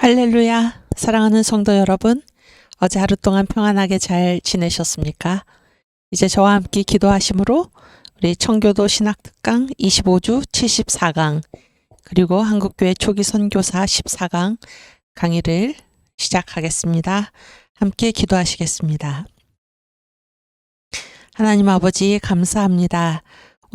할렐루야, 사랑하는 성도 여러분, 어제 하루 동안 평안하게 잘 지내셨습니까? 이제 저와 함께 기도하심으로 우리 청교도 신학특강 25주 74강 그리고 한국교회 초기 선교사 14강 강의를 시작하겠습니다. 함께 기도하시겠습니다. 하나님 아버지 감사합니다.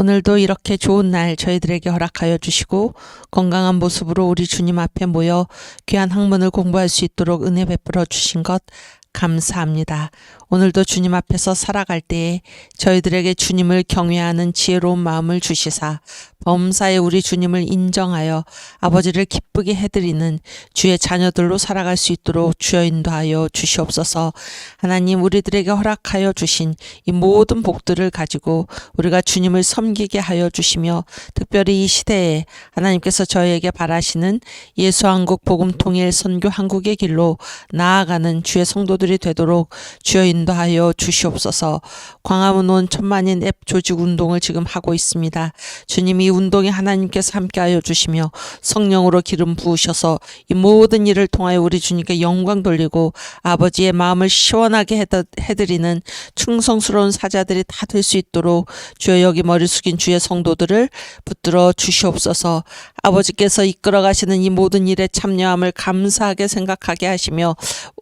오늘도 이렇게 좋은 날 저희들에게 허락하여 주시고 건강한 모습으로 우리 주님 앞에 모여 귀한 학문을 공부할 수 있도록 은혜 베풀어 주신 것 감사합니다. 오늘도 주님 앞에서 살아갈 때에 저희들에게 주님을 경외하는 지혜로운 마음을 주시사 범사에 우리 주님을 인정하여 아버지를 기쁘게 해드리는 주의 자녀들로 살아갈 수 있도록 주여 인도하여 주시옵소서. 하나님, 우리들에게 허락하여 주신 이 모든 복들을 가지고 우리가 주님을 섬기게 하여 주시며 특별히 이 시대에 하나님께서 저희에게 바라시는 예수한국 복음통일 선교 한국의 길로 나아가는 주의 성도들이 되도록 주여 인도하여 주시옵소서. 광화문원 천만인 앱 조직 운동을 지금 하고 있습니다. 주님, 이 운동에 하나님께서 함께하여 주시며 성령으로 기름 부으셔서 이 모든 일을 통하여 우리 주님께 영광 돌리고 아버지의 마음을 시원하게 해드리는 충성스러운 사자들이 다 될 수 있도록 주여 여기 머리 숙인 주의 성도들을 붙들어 주시옵소서. 아버지께서 이끌어 가시는 이 모든 일에 참여함을 감사하게 생각하게 하시며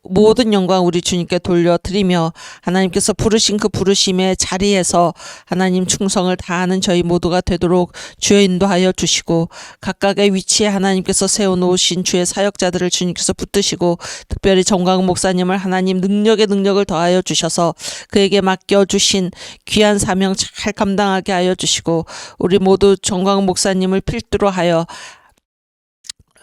모든 영광 우리 주님께 돌려드리며 하나님께서 부르신 그 부르심의 자리에서 하나님 충성을 다하는 저희 모두가 되도록 주여 인도하여 주시고 각각의 위치에 하나님께서 세워놓으신 주의 사역자들을 주님께서 붙드시고 특별히 정광 목사님을 하나님 능력에 능력을 더하여 주셔서 그에게 맡겨주신 귀한 사명 잘 감당하게 하여 주시고 우리 모두 정광 목사님을 필두로 하여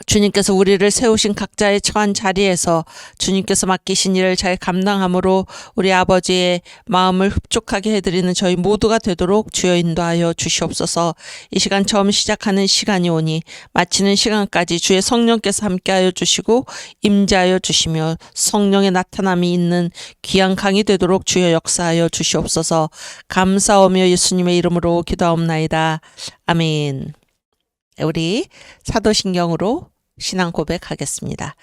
주님께서 우리를 세우신 각자의 처한 자리에서 주님께서 맡기신 일을 잘 감당함으로 우리 아버지의 마음을 흡족하게 해드리는 저희 모두가 되도록 주여 인도하여 주시옵소서. 이 시간 처음 시작하는 시간이 오니 마치는 시간까지 주의 성령께서 함께하여 주시고 임재하여 주시며 성령의 나타남이 있는 귀한 강이 되도록 주여 역사하여 주시옵소서. 감사하며 예수님의 이름으로 기도하옵나이다. 아멘. 우리 사도신경으로 신앙 고백하겠습니다.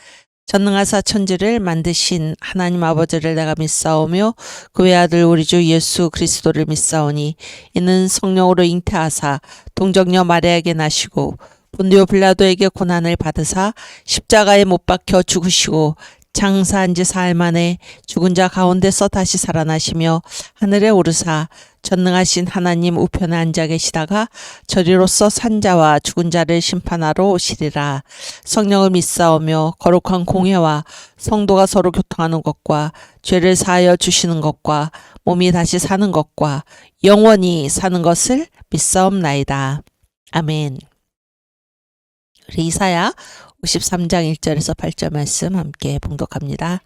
전능하사 천지를 만드신 하나님 아버지를 내가 믿사오며 그 외아들 우리 주 예수 그리스도를 믿사오니 이는 성령으로 잉태하사 동정녀 마리아에게 나시고 본디오 빌라도에게 고난을 받으사 십자가에 못 박혀 죽으시고 장사한 지 사흘 만에 죽은 자 가운데서 다시 살아나시며 하늘에 오르사 전능하신 하나님 우편에 앉아 계시다가 저리로서 산자와 죽은 자를 심판하러 오시리라. 성령을 믿사오며 거룩한 공회와 성도가 서로 교통하는 것과 죄를 사하여 주시는 것과 몸이 다시 사는 것과 영원히 사는 것을 믿사옵나이다. 아멘. 우리 이사야 53장 1절에서 8절 말씀 함께 봉독합니다.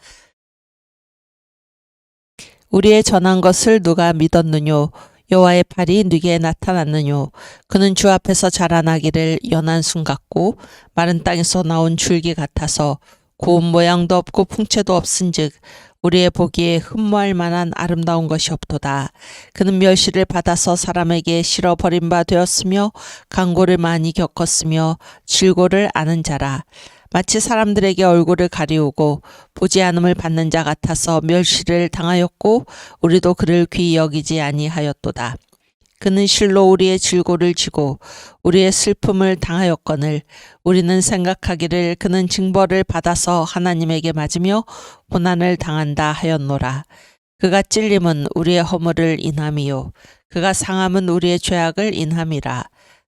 우리의 전한 것을 누가 믿었느뇨? 여호와의 팔이 네게 나타났느뇨? 그는 주 앞에서 자라나기를 연한 순 같고 마른 땅에서 나온 줄기 같아서 고운 모양도 없고 풍채도 없은즉 우리의 보기에 흠모할 만한 아름다운 것이 없도다. 그는 멸시를 받아서 사람에게 실어 버린 바 되었으며 강고를 많이 겪었으며 질고를 아는 자라. 마치 사람들에게 얼굴을 가리우고 보지 않음을 받는 자 같아서 멸시를 당하였고 우리도 그를 귀히 여기지 아니하였도다. 그는 실로 우리의 질고를 지고 우리의 슬픔을 당하였거늘 우리는 생각하기를 그는 징벌을 받아서 하나님에게 맞으며 고난을 당한다 하였노라. 그가 찔림은 우리의 허물을 인함이요 그가 상함은 우리의 죄악을 인함이라.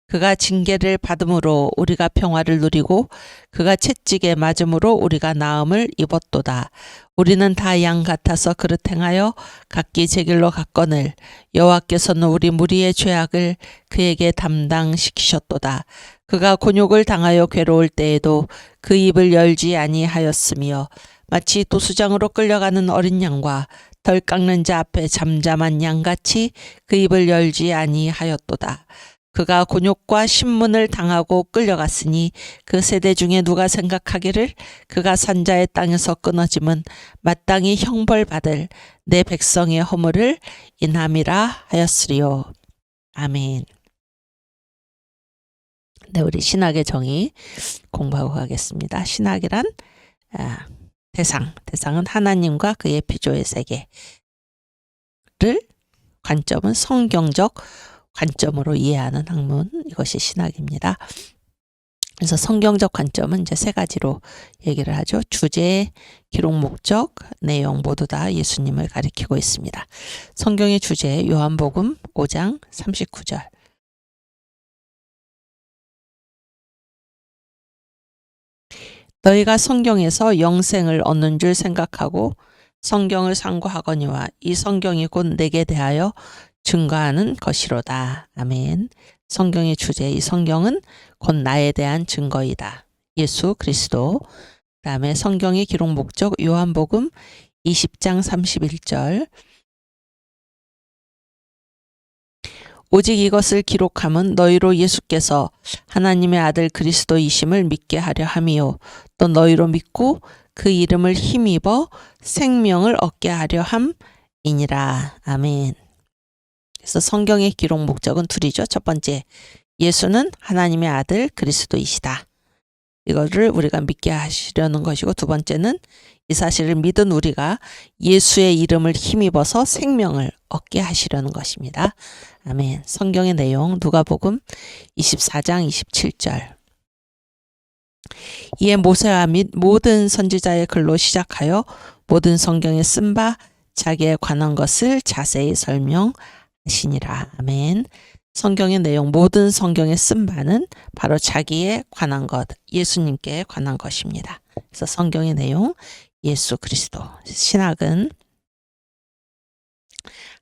그가 징계를 받음으로 우리가 평화를 누리고 그가 채찍에 맞음으로 우리가 나음을 입었도다. 우리는 다 양 같아서 그릇 행하여 각기 제 길로 갔거늘 여호와께서는 우리 무리의 죄악을 그에게 담당시키셨도다. 그가 곤욕을 당하여 괴로울 때에도 그 입을 열지 아니하였으며 마치 도수장으로 끌려가는 어린 양과 덜 깎는 자 앞에 잠잠한 양같이 그 입을 열지 아니하였도다. 그가 곤욕과 신문을 당하고 끌려갔으니 그 세대 중에 누가 생각하기를 그가 산자의 땅에서 끊어짐은 마땅히 형벌받을 내 백성의 허물을 인함이라 하였으리요. 아멘. 네, 우리 신학의 정의 공부하고 가겠습니다. 신학이란 대상은 하나님과 그의 피조의 세계를 관점은 성경적 관점으로 이해하는 학문, 이것이 신학입니다. 그래서 성경적 관점은 이제 세 가지로 얘기를 하죠. 주제, 기록 목적, 내용 모두 다 예수님을 가리키고 있습니다. 성경의 주제 요한복음 5장 39절. 너희가 성경에서 영생을 얻는 줄 생각하고 성경을 상고하거니와 이 성경이 곧 내게 대하여 증거하는 것이로다. 아멘. 성경의 주제, 이 성경은 곧 나에 대한 증거이다. 예수 그리스도. 그 다음에 성경의 기록 목적 요한복음 20장 31절. 오직 이것을 기록함은 너희로 예수께서 하나님의 아들 그리스도이심을 믿게 하려 함이요. 또 너희로 믿고 그 이름을 힘입어 생명을 얻게 하려 함이니라. 아멘. 그래서 성경의 기록 목적은 둘이죠. 첫 번째, 예수는 하나님의 아들 그리스도이시다. 이거를 우리가 믿게 하시려는 것이고, 두 번째는 이 사실을 믿은 우리가 예수의 이름을 힘입어서 생명을 얻게 하시려는 것입니다. 아멘. 성경의 내용 누가복음 24장 27절. 이에 모세와 및 모든 선지자의 글로 시작하여 모든 성경에 쓴 바 자기에 관한 것을 자세히 설명하시니라. 아멘. 성경의 내용, 모든 성경에 쓴 바는 바로 자기에 관한 것, 예수님께 관한 것입니다. 그래서 성경의 내용, 예수 그리스도. 신학은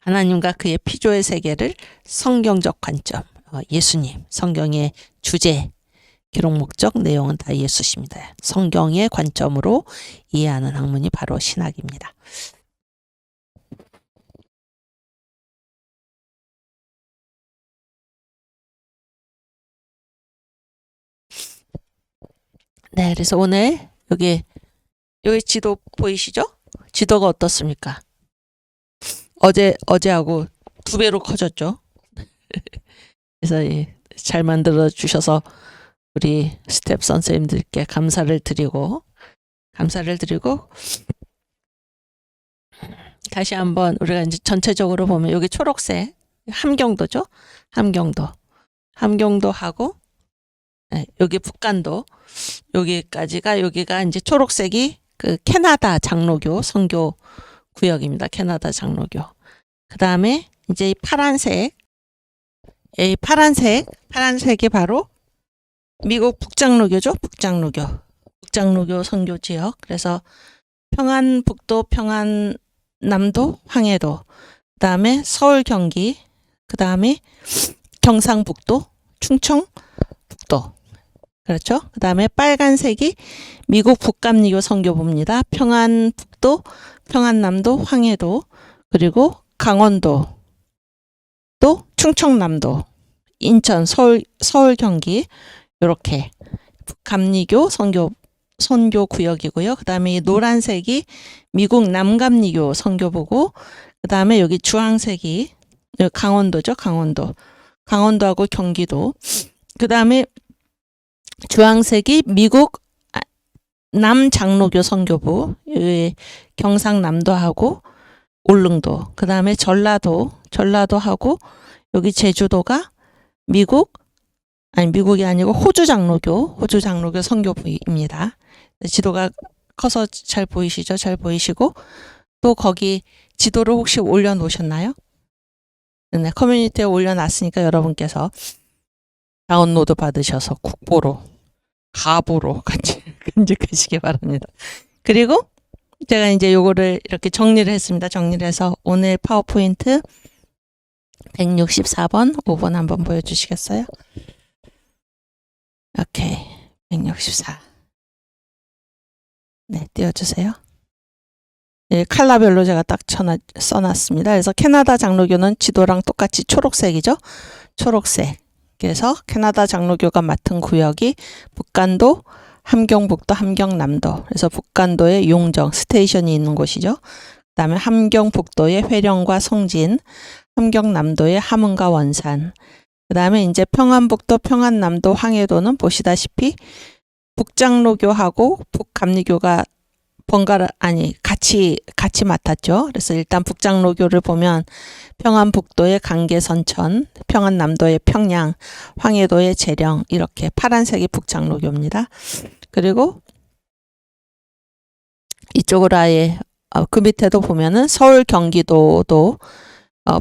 하나님과 그의 피조의 세계를 성경적 관점, 예수님, 성경의 주제, 기록 목적, 내용은 다 예수십니다. 성경의 관점으로 이해하는 학문이 바로 신학입니다. 네, 그래서 오늘 여기 지도 보이시죠? 지도가 어떻습니까? 어제하고 2배로 커졌죠? 그래서 잘 만들어 주셔서 우리 스텝 선생님들께 감사를 드리고 다시 한번 우리가 이제 전체적으로 보면 여기 초록색 함경도죠? 함경도하고 여기 북간도 여기가 이제 초록색이 그 캐나다 장로교 선교 구역입니다. 캐나다 장로교. 그 다음에 이제 이 파란색이 바로 미국 북장로교죠. 북장로교 선교 지역. 그래서 평안북도, 평안남도, 황해도, 그 다음에 서울, 경기, 그 다음에 경상북도, 충청북도. 그렇죠. 그 다음에 빨간색이 미국 북감리교 선교부입니다. 평안북도, 평안남도, 황해도, 그리고 강원도, 또 충청남도, 인천, 서울, 경기, 이렇게 북감리교 선교 구역이고요. 그 다음에 이 노란색이 미국 남감리교 선교부고, 그 다음에 여기 주황색이 강원도죠. 강원도하고 경기도. 그 다음에 주황색이 미국 남장로교 선교부, 경상남도하고 울릉도. 그 다음에 전라도하고 여기 제주도가 미국이 아니고 호주 장로교 선교부입니다. 지도가 커서 잘 보이시죠? 잘 보이시고, 또 거기 지도를 혹시 올려놓으셨나요? 네, 커뮤니티에 올려놨으니까 여러분께서 다운로드 받으셔서 국보로, 가보로 같이 간직하시기 바랍니다. 그리고 제가 이제 요거를 이렇게 정리를 했습니다. 정리를 해서 오늘 파워포인트 164번, 5번 한번 보여주시겠어요? 오케이. 164. 네, 띄워주세요. 네, 컬러별로 제가 딱 써놨습니다. 그래서 캐나다 장로교는 지도랑 똑같이 초록색이죠. 초록색. 그래서 캐나다 장로교가 맡은 구역이 북간도, 함경북도, 함경남도. 그래서 북간도에 용정, 스테이션이 있는 곳이죠. 그 다음에 함경북도에 회령과 송진, 함경남도에 함흥과 원산. 그 다음에 이제 평안북도, 평안남도, 황해도는 보시다시피 북장로교하고 북감리교가 번갈아 같이 맡았죠. 그래서 일단 북장로교를 보면 평안북도의 강계선천, 평안남도의 평양, 황해도의 재령 이렇게 파란색이 북장로교입니다. 그리고 이쪽으로 아예 그 밑에도 보면은 서울 경기도도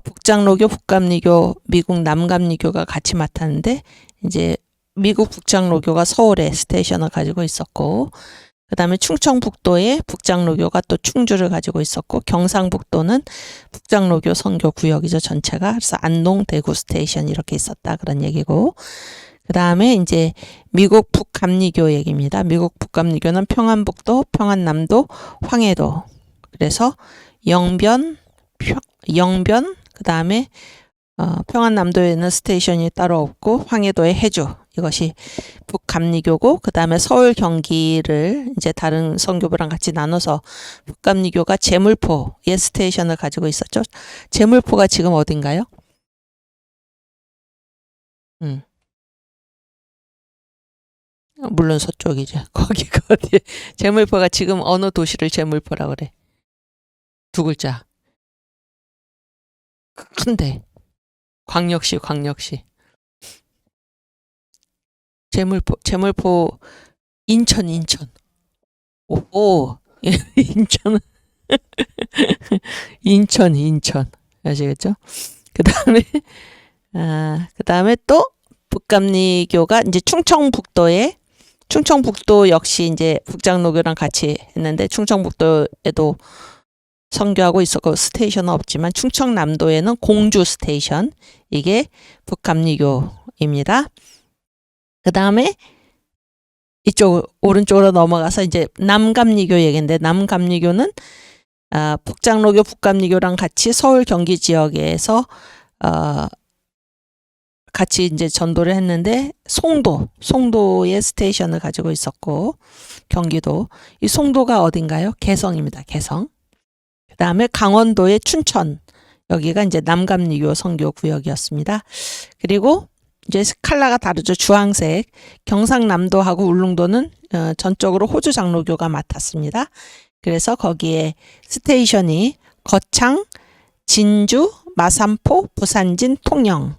북장로교, 북감리교, 미국 남감리교가 같이 맡았는데 이제 미국 북장로교가 서울에 스테이션을 가지고 있었고 그 다음에 충청북도에 북장로교가 또 충주를 가지고 있었고 경상북도는 북장로교 선교 구역이죠 전체가. 그래서 안동, 대구 스테이션 이렇게 있었다 그런 얘기고 그 다음에 이제 미국 북감리교 얘기입니다. 미국 북감리교는 평안북도, 평안남도, 황해도 그래서 영변 그 다음에 평안남도에는 스테이션이 따로 없고 황해도의 해주 이것이 북감리교고 그 다음에 서울 경기를 이제 다른 선교부랑 같이 나눠서 북감리교가 제물포의 스테이션을 가지고 있었죠. 제물포가 지금 어딘가요? 물론 서쪽이죠. 거기가 어디에? 제물포가 지금 어느 도시를 제물포라고 그래? 두 글자. 큰데. 광역시. 제물포 인천. 오. 인천. 아시겠죠? 그다음에 또 북감리교가 이제 충청북도 역시 이제 북장로교랑 같이 했는데 충청북도에도 선교하고 있었고 스테이션은 없지만 충청남도에는 공주 스테이션 이게 북감리교입니다. 그 다음에 이쪽 오른쪽으로 넘어가서 이제 남감리교 얘기인데 남감리교는 북장로교 북감리교랑 같이 서울 경기 지역에서 같이 이제 전도를 했는데 송도의 스테이션을 가지고 있었고 경기도 이 송도가 어딘가요? 개성입니다. 개성. 그 다음에 강원도의 춘천 여기가 이제 남감리교 선교 구역이었습니다. 그리고 이제 컬러가 다르죠. 주황색 경상남도하고 울릉도는 전적으로 호주 장로교가 맡았습니다. 그래서 거기에 스테이션이 거창, 진주, 마산포, 부산진, 통영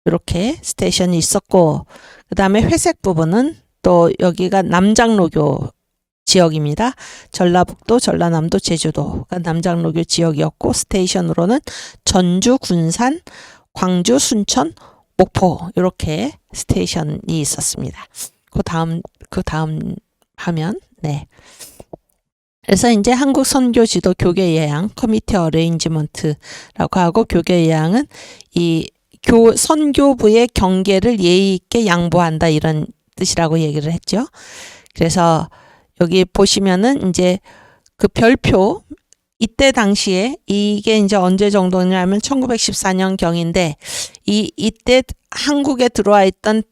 이렇게 스테이션이 있었고 그 다음에 회색 부분은 또 여기가 남장로교 지역입니다. 전라북도, 전라남도, 제주도가 남장로교 지역이었고 스테이션으로는 전주, 군산, 광주, 순천, 목포 이렇게 스테이션이 있었습니다. 그 다음 화면 네. 그래서 이제 한국 선교 지도 교계 예양 커미티 어레인지먼트라고 하고 교계 예양은 이 선교부의 경계를 예의 있게 양보한다 이런 뜻이라고 얘기를 했죠. 그래서 여기 보시면은 이제 그 별표 이때 당시에 이게 이제 언제 정도냐면 1914년 경인데 이때 한국에 들어와 있던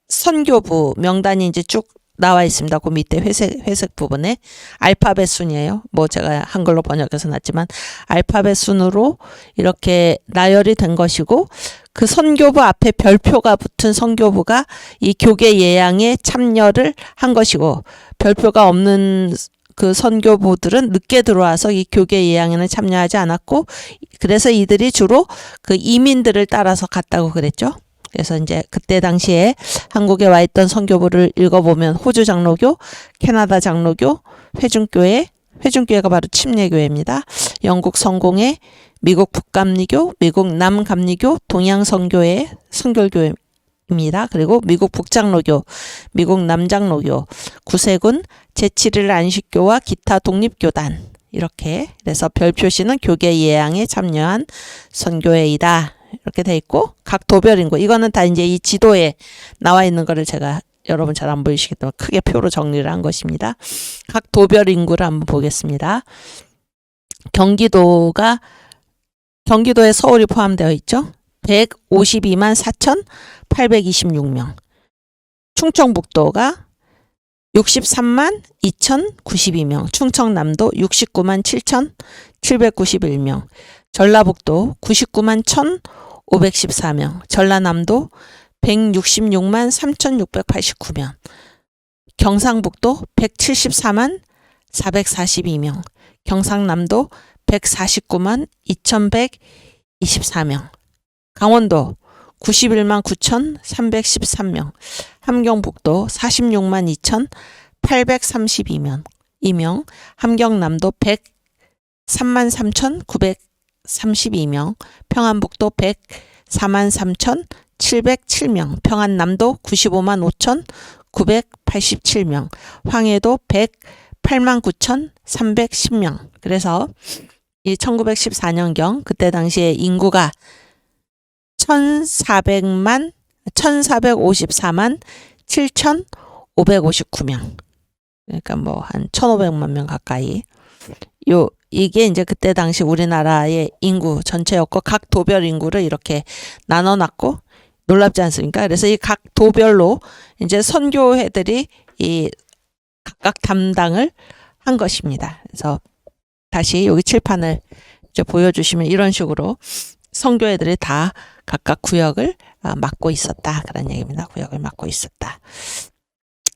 선교부 명단이 이제 쭉 나와 있습니다. 그 밑에 회색 부분에 알파벳 순이에요. 뭐 제가 한글로 번역해서 놨지만 알파벳 순으로 이렇게 나열이 된 것이고 그 선교부 앞에 별표가 붙은 선교부가 이 교계 예양에 참여를 한 것이고 별표가 없는 그 선교부들은 늦게 들어와서 이 교계 예양에는 참여하지 않았고 그래서 이들이 주로 그 이민들을 따라서 갔다고 그랬죠. 그래서 이제 그때 당시에 한국에 와 있던 선교부를 읽어보면 호주 장로교, 캐나다 장로교, 회중교회가 바로 침례교회입니다. 영국 성공회, 미국 북감리교, 미국 남감리교, 동양선교회, 선결교회입니다. 그리고 미국 북장로교, 미국 남장로교, 구세군, 제7일 안식교와 기타 독립교단 이렇게 그래서 별표시는 교계 예양에 참여한 선교회이다. 이렇게 돼 있고 각 도별인구 이거는 다 이제 이 지도에 나와 있는 거를 제가 여러분 잘 안 보이시기 때문에 크게 표로 정리를 한 것입니다. 각 도별 인구를 한번 보겠습니다. 경기도에 서울이 포함되어 있죠. 152만 4,826명. 충청북도가 63만 2,092명. 충청남도 69만 7,791명. 전라북도 99만 1,514명, 전라남도 166만 3,689명, 경상북도 174만 442명, 경상남도 149만 2124명, 강원도 91만 9,313명, 함경북도 46만 2,832명, 함경남도 103만 3,932명, 평안북도 104만 3,707명, 평안남도 95만 5,987명, 황해도 108만 9,310명. 그래서 이 1914년경 그때 당시에 인구가 1,454만 7,559명. 그러니까 뭐 한 1,500만 명 가까이. 이게 이제 그때 당시 우리나라의 인구 전체였고, 각 도별 인구를 이렇게 나눠놨고, 놀랍지 않습니까? 그래서 이 각 도별로 이제 선교회들이 이 각각 담당을 한 것입니다. 그래서 다시 여기 칠판을 이제 보여주시면 이런 식으로 선교회들이 다 각각 구역을 맡고 있었다, 그런 얘기입니다. 구역을 맡고 있었다.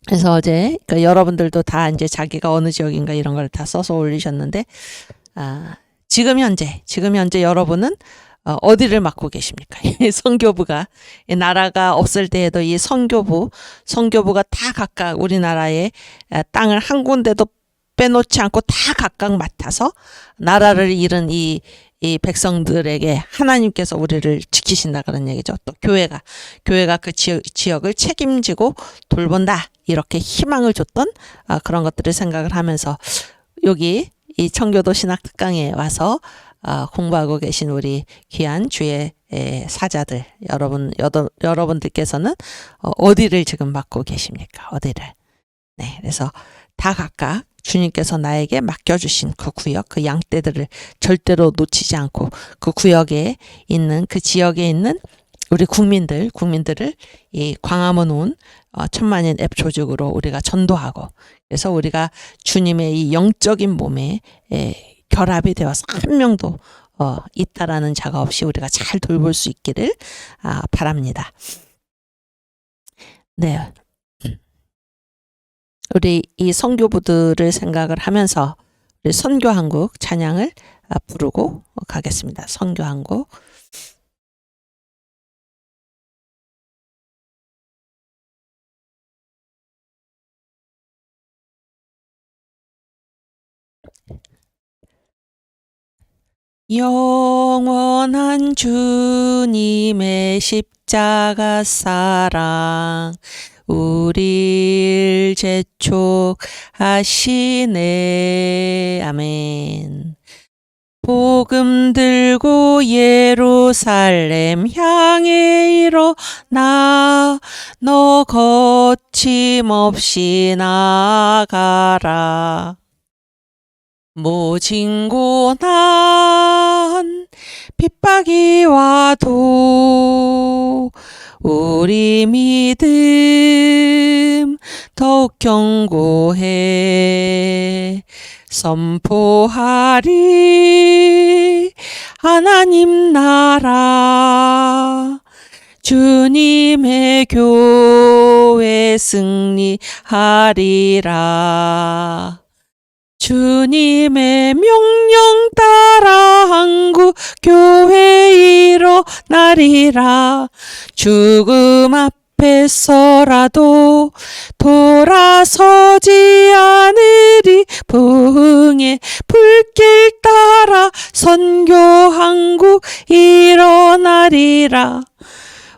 그래서 어제 여러분들도 다 이제 자기가 어느 지역인가 이런 걸 다 써서 올리셨는데, 지금 현재 여러분은 어디를 맡고 계십니까? 선교부가, 나라가 없을 때에도 이 선교부가 다 각각 우리나라의 땅을 한 군데도 빼놓지 않고 다 각각 맡아서 나라를 잃은 이 백성들에게 하나님께서 우리를 지키신다, 그런 얘기죠. 또 교회가 그 지역을 책임지고 돌본다, 이렇게 희망을 줬던 그런 것들을 생각을 하면서 여기 이 청교도 신학특강에 와서 공부하고 계신 우리 귀한 주의 사자들, 여러분들께서는 어디를 지금 맡고 계십니까? 어디를? 네, 그래서 다 각각 주님께서 나에게 맡겨주신 그 구역, 그 양떼들을 절대로 놓치지 않고 그 구역에 있는, 그 지역에 있는 우리 국민들을 이 광화문 온 천만인 앱 조직으로 우리가 전도하고, 그래서 우리가 주님의 이 영적인 몸에 결합이 되어서 한 명도 있다라는 자가 없이 우리가 잘 돌볼 수 있기를 바랍니다. 네. 우리 이 선교부들을 생각을 하면서 우리 선교한국 찬양을 부르고 가겠습니다. 선교한국. 영원한 주님의 십자가 사랑 우릴 재촉하시네. 아멘. 복음 들고 예루살렘 향해 일어나 너 거침없이 나가라. 모진고난 핍박이 와도 우리 믿음 더욱 견고해 선포하리 하나님 나라 주님의 교회 승리하리라. 주님의 명령 따라 한국 교회 일어나리라. 죽음 앞에서라도 돌아서지 않으리. 부흥의 불길 따라 선교 한국 일어나리라.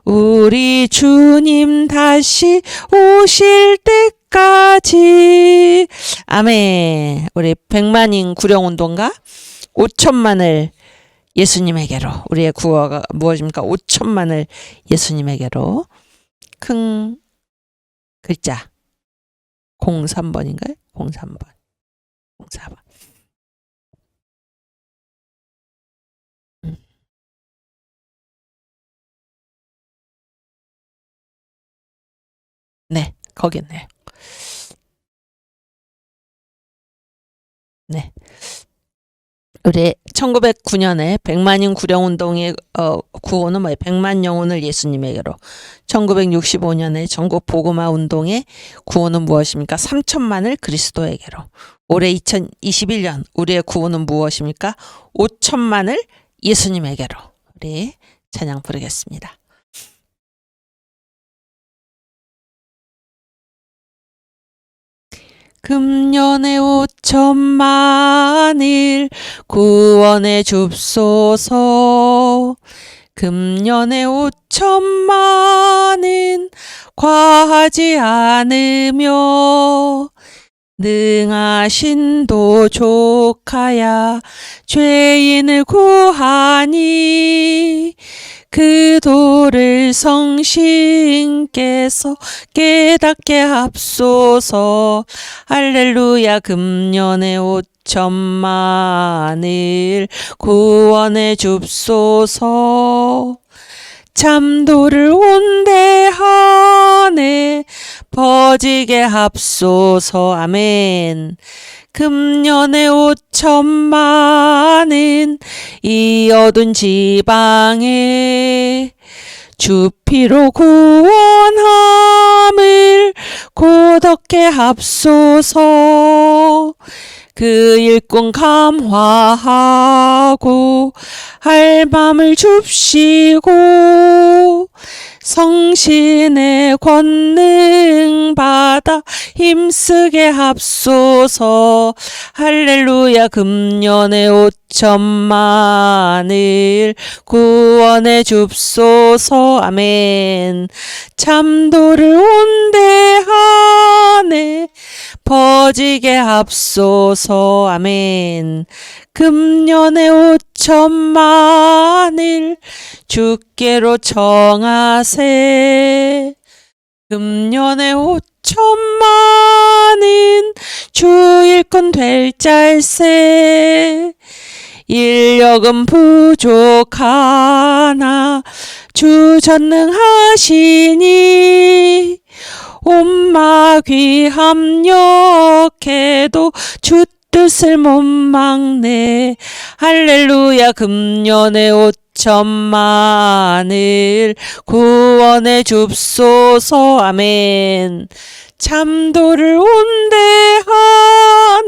우리 주님 다시 오실 때까지. 아멘. 우리 100만인 구령운동가 5천만을 예수님에게로. 우리의 구호가 무엇입니까? 5천만을 예수님에게로. 큰 글자 03번인가요? 03번. 04번. 네, 거기네. 네. 우리 1909년에 백만인 구령운동의 구호는 뭐예요? 100만 영혼을 예수님에게로. 1965년에 전국 복음화 운동의 구호는 무엇입니까? 3천만을 그리스도에게로. 올해 2021년 우리의 구호는 무엇입니까? 5천만을 예수님에게로. 우리 찬양 부르겠습니다. 금년에 5천만을 구원해 줍소서. 금년에 5천만은 과하지 않으며 능하신 도조카야 죄인을 구하니 그 도를 성신께서 깨닫게 합소서. 할렐루야. 금년에 5천만을 구원해 줍소서. 참도를 온대하네 퍼지게 합소서. 아멘. 금년에 5천만은 이 어두운 지방에 주 피로 구원함을 고독게 합소서. 그 일꾼 감화하고 할밤을 줍시고 성신의 권능 받아 힘쓰게 합소서. 할렐루야. 금년에 5천만을 구원해 줍소서. 아멘. 참도를 온대하네 퍼지게 합소서. 아멘. 금년에 5천만을 주께로 청하세. 금년에 5천만은 주 일꾼 될 짤세. 인력은 부족하나 주 전능하시니 온마귀 합력해도 주 뜻을 못 막네. 할렐루야. 금년에 5천만을 구원해 줍소서. 아멘. 참도를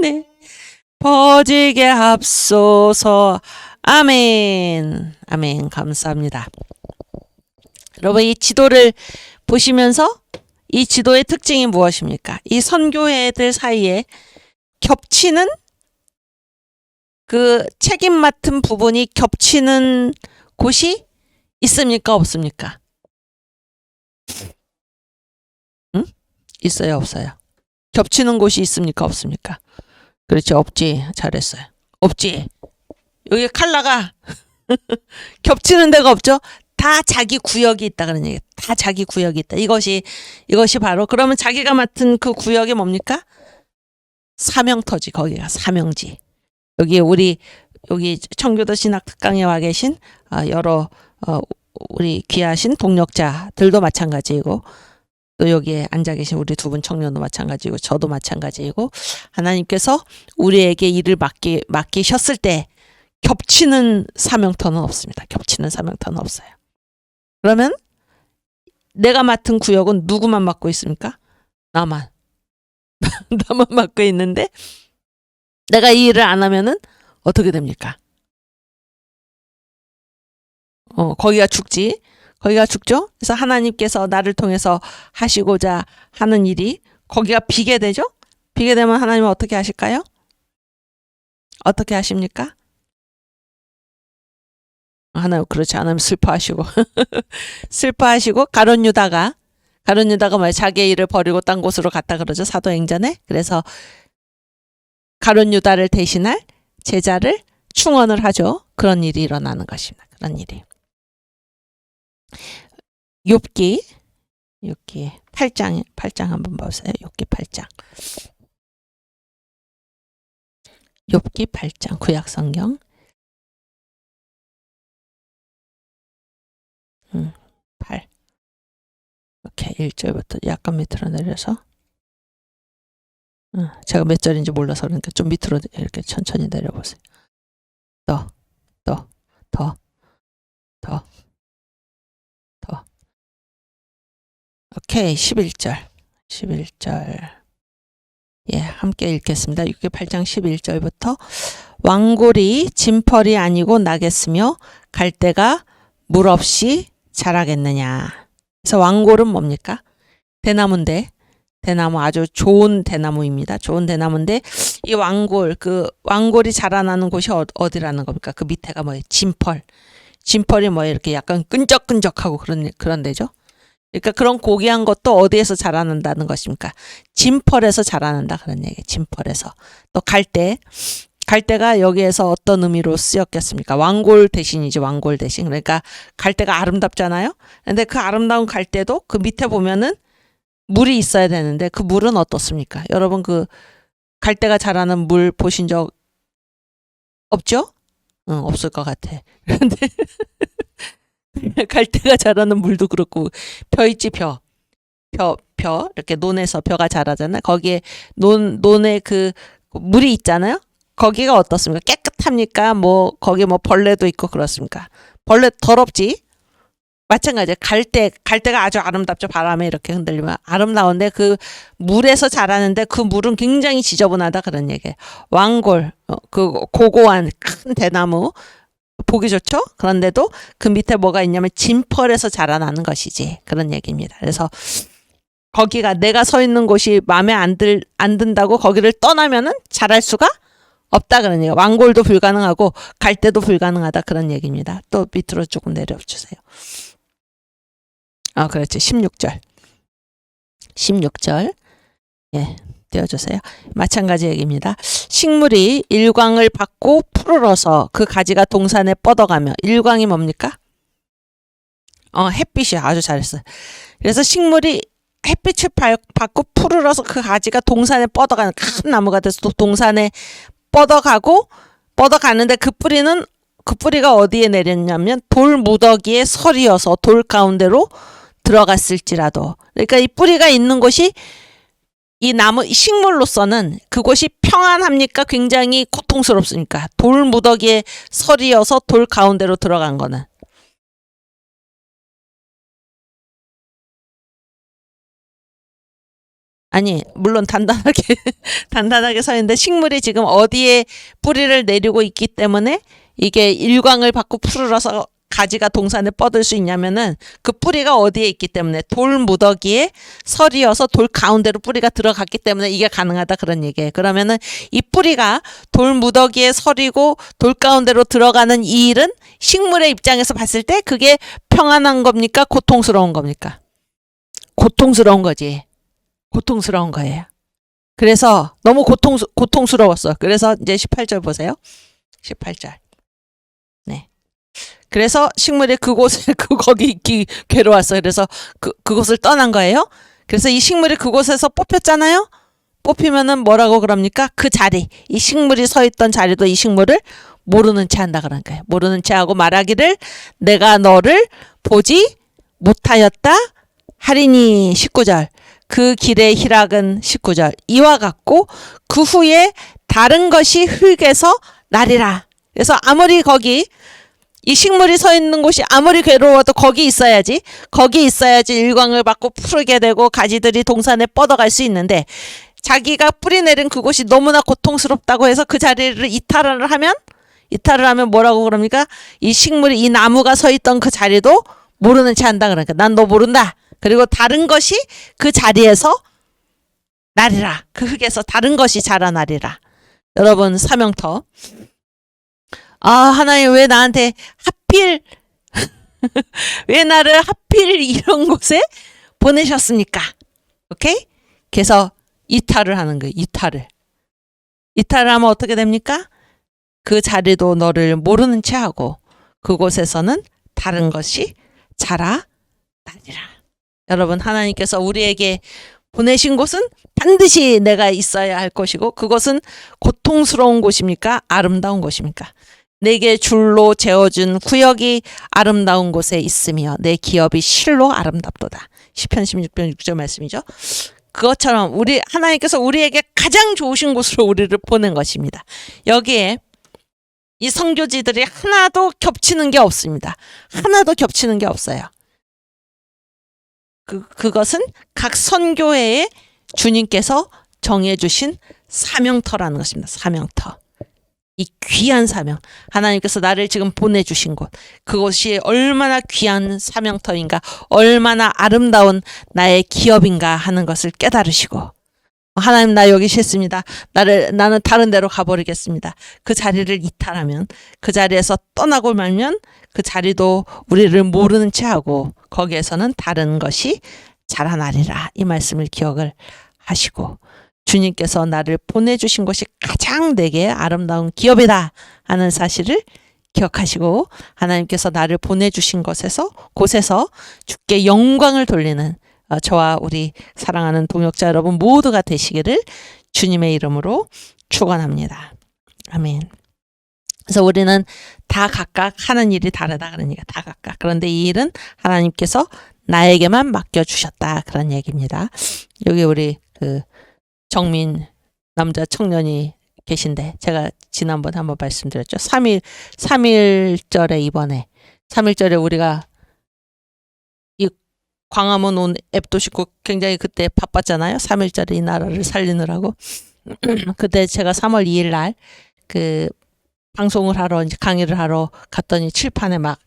온대하네 퍼지게 합소서. 아멘. 아멘. 감사합니다. 여러분, 이 지도를 보시면서 이 지도의 특징이 무엇입니까? 이 선교회들 사이에 겹치는 그 책임 맡은 부분이 겹치는 곳이 있습니까? 없습니까? 응? 있어요? 없어요? 겹치는 곳이 있습니까? 없습니까? 그렇죠. 없지. 잘했어요. 없지. 여기 칼라가 겹치는 데가 없죠. 다 자기 구역이 있다 그런 얘기. 다 자기 구역이 있다. 이것이 바로 그러면 자기가 맡은 그 구역이 뭡니까? 사명터지. 거기가 사명지. 여기 여기 청교도 신학 특강에 와 계신 여러 우리 귀하신 동력자들도 마찬가지이고 또 여기에 앉아 계신 우리 두 분 청년도 마찬가지고 저도 마찬가지이고 하나님께서 우리에게 일을 맡기셨을 때 겹치는 사명터는 없습니다. 겹치는 사명터는 없어요. 그러면 내가 맡은 구역은 누구만 맡고 있습니까? 나만 맡고 있는데 내가 이 일을 안 하면은 어떻게 됩니까? 거기가 죽지. 거기가 죽죠. 그래서 하나님께서 나를 통해서 하시고자 하는 일이 거기가 비게 되죠. 비게 되면 하나님은 어떻게 하실까요? 어떻게 하십니까? 하나님 그렇지 않으면 슬퍼하시고 슬퍼하시고 가룟 유다가 뭐 자기의 일을 버리고 딴 곳으로 갔다 그러죠. 사도행전에. 그래서 가룟 유다를 대신할 제자를 충원을 하죠. 그런 일이 일어나는 것입니다. 그런 일이. 욥기 8장 한번 보세요. 욥기 8장. 욥기 8장 구약성경 8 이렇게 1절부터 약간 밑으로 내려서 제가 몇 절인지 몰라서 그러니까 좀 밑으로 이렇게 천천히 내려보세요. 더, 더, 더, 더, 더. 오케이. 11절. 11절. 예, 함께 읽겠습니다. 6개8장 11절부터 왕골이 진펄이 아니고 나겠으며 갈대가 물 없이 자라겠느냐. 그래서 왕골은 뭡니까? 대나무인데, 대나무 아주 좋은 대나무입니다. 좋은 대나무인데 이 왕골, 그 왕골이 자라나는 곳이 어디라는 겁니까? 그 밑에가 뭐예요? 진펄. 진펄이 뭐예요? 이렇게 약간 끈적끈적하고 그런 데죠. 그러니까 그런 고귀한 것도 어디에서 자라난다는 것입니까? 진펄에서 자라난다 그런 얘기예요. 진펄에서. 또 갈대가 여기에서 어떤 의미로 쓰였겠습니까? 왕골 대신이지, 왕골 대신. 그러니까 갈대가 아름답잖아요. 근데 그 아름다운 갈대도 그 밑에 보면은 물이 있어야 되는데 그 물은 어떻습니까? 여러분 그 갈대가 자라는 물 보신 적 없죠? 응, 없을 것 같아. 그런데 갈대가 자라는 물도 그렇고 벼 있지, 벼 이렇게 논에서 벼가 자라잖아요. 거기에 논에 그 물이 있잖아요. 거기가 어떻습니까? 깨끗합니까? 뭐 거기 뭐 벌레도 있고 그렇습니까? 벌레 더럽지. 마찬가지예요. 갈대가 아주 아름답죠. 바람에 이렇게 흔들리면 아름다운데 그 물에서 자라는데 그 물은 굉장히 지저분하다 그런 얘기예요. 왕골, 그 고고한 큰 대나무 보기 좋죠? 그런데도 그 밑에 뭐가 있냐면 진펄에서 자라나는 것이지 그런 얘기입니다. 그래서 거기가 내가 서 있는 곳이 마음에 안 든다고 거기를 떠나면은 자랄 수가 없다 그런 얘기예요. 왕골도 불가능하고 갈대도 불가능하다 그런 얘기입니다. 또 밑으로 조금 내려주세요. 그렇지. 16절. 16절. 예, 띄워주세요. 마찬가지 얘기입니다. 식물이 일광을 받고 푸르러서 그 가지가 동산에 뻗어가며, 일광이 뭡니까? 햇빛이야. 아주 잘했어요. 그래서 식물이 햇빛을 받고 푸르러서 그 가지가 동산에 뻗어가는 큰 나무가 돼서 또 동산에 뻗어가는데 그 뿌리가 어디에 내렸냐면 돌 무더기에 설이어서 돌 가운데로 들어갔을지라도. 그러니까 이 뿌리가 있는 곳이 이 나무 식물로서는 그곳이 평안합니까? 굉장히 고통스럽습니까? 돌 무더기에 설이어서 돌 가운데로 들어간 거는. 아니, 물론 단단하게 서 있는데 식물이 지금 어디에 뿌리를 내리고 있기 때문에 이게 일광을 받고 푸르러서 가지가 동산에 뻗을 수 있냐면은 그 뿌리가 어디에 있기 때문에 돌 무더기에 설이어서 돌 가운데로 뿌리가 들어갔기 때문에 이게 가능하다 그런 얘기예요. 그러면은 이 뿌리가 돌 무더기에 설이고 돌 가운데로 들어가는 이 일은 식물의 입장에서 봤을 때 그게 평안한 겁니까? 고통스러운 겁니까? 고통스러운 거지. 고통스러운 거예요. 그래서 너무 고통스러웠어. 그래서 이제 18절 보세요. 18절. 네. 그래서 식물이 그곳에 거기 있기 괴로웠어요. 그래서 그곳을 떠난 거예요. 그래서 이 식물이 그곳에서 뽑혔잖아요. 뽑히면은 뭐라고 그럽니까? 그 자리, 이 식물이 서 있던 자리도 이 식물을 모르는 채 한다 그런 거예요. 모르는 채 하고 말하기를 내가 너를 보지 못하였다 하리니. 19절. 그 길의 희락은 19절. 이와 같고 그 후에 다른 것이 흙에서 나리라. 그래서 아무리 거기 이 식물이 서 있는 곳이 아무리 괴로워도 거기 있어야지 일광을 받고 푸르게 되고 가지들이 동산에 뻗어갈 수 있는데 자기가 뿌리 내린 그곳이 너무나 고통스럽다고 해서 그 자리를 이탈을 하면 뭐라고 그럽니까? 이 식물이 이 나무가 서 있던 그 자리도 모르는 채 한다 그러니까 난 너 모른다. 그리고 다른 것이 그 자리에서 나리라. 그 흙에서 다른 것이 자라나리라. 여러분 사명터. 하나님 왜 나한테 하필 왜 나를 하필 이런 곳에 보내셨습니까? 오케이? 그래서 이탈을 하는 거예요. 이탈을 하면 어떻게 됩니까? 그 자리도 너를 모르는 채 하고 그곳에서는 다른 것이 자라나리라. 여러분 하나님께서 우리에게 보내신 곳은 반드시 내가 있어야 할 곳이고 그곳은 고통스러운 곳입니까? 아름다운 곳입니까? 내게 줄로 재어준 구역이 아름다운 곳에 있으며 내 기업이 실로 아름답도다. 시편 16편 6절 말씀이죠. 그것처럼 하나님께서 우리에게 가장 좋으신 곳으로 우리를 보낸 것입니다. 여기에 이 선교지들이 하나도 겹치는 게 없습니다. 하나도 겹치는 게 없어요. 그것은 각 선교회에 주님께서 정해주신 사명터라는 것입니다. 사명터. 이 귀한 사명. 하나님께서 나를 지금 보내주신 곳. 그것이 얼마나 귀한 사명터인가, 얼마나 아름다운 나의 기업인가 하는 것을 깨달으시고, 하나님 나 여기 싫습니다. 나는 다른 데로 가버리겠습니다. 그 자리를 이탈하면, 그 자리에서 떠나고 말면 그 자리도 우리를 모르는 채 하고 거기에서는 다른 것이 자라나리라. 이 말씀을 기억을 하시고, 주님께서 나를 보내주신 것이 가장 내게 아름다운 기업이다 하는 사실을 기억하시고, 하나님께서 나를 보내주신 곳에서 주께 영광을 돌리는 저와 우리 사랑하는 동역자 여러분 모두가 되시기를 주님의 이름으로 축원합니다. 아멘. 그래서 우리는 다 각각 하는 일이 다르다 그러니까 다 각각. 그런데 이 일은 하나님께서 나에게만 맡겨주셨다 그런 얘기입니다. 여기 우리 정민 남자 청년이 계신데 제가 지난번에 한번 말씀드렸죠. 3.1절에 이번에 3.1절에 우리가 이 광화문 온 앱도 싣고 굉장히 그때 바빴잖아요. 3.1절에 이 나라를 살리느라고. 그때 제가 3월 2일 날 방송을 하러 이제 강의를 하러 갔더니 칠판에 막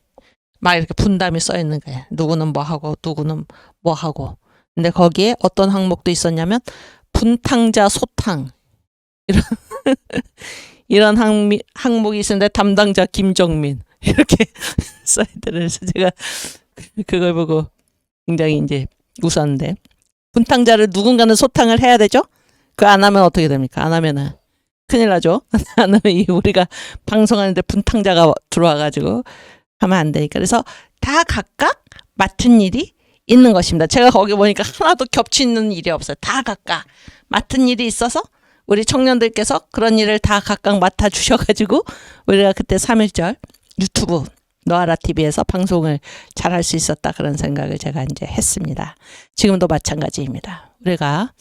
이렇게 분담이 써 있는 거예요. 누구는 뭐 하고 누구는 뭐 하고. 근데 거기에 어떤 항목도 있었냐면 분탕자 소탕 이런 항목이 있었는데 담당자 김정민 이렇게 써있더라고요. 그래서 제가 그걸 보고 굉장히 이제 웃었는데, 분탕자를 누군가는 소탕을 해야 되죠? 그거 안 하면 어떻게 됩니까? 안 하면은 큰일 나죠? 안 하면 우리가 방송하는데 분탕자가 들어와가지고 하면 안 되니까. 그래서 다 각각 맡은 일이 있는 것입니다. 제가 거기 보니까 하나도 겹치는 일이 없어요. 다 각각 맡은 일이 있어서 우리 청년들께서 그런 일을 다 각각 맡아주셔가지고 우리가 그때 3.1절 유튜브 너아라 TV에서 방송을 잘할 수 있었다 그런 생각을 제가 이제 했습니다. 지금도 마찬가지입니다. 우리가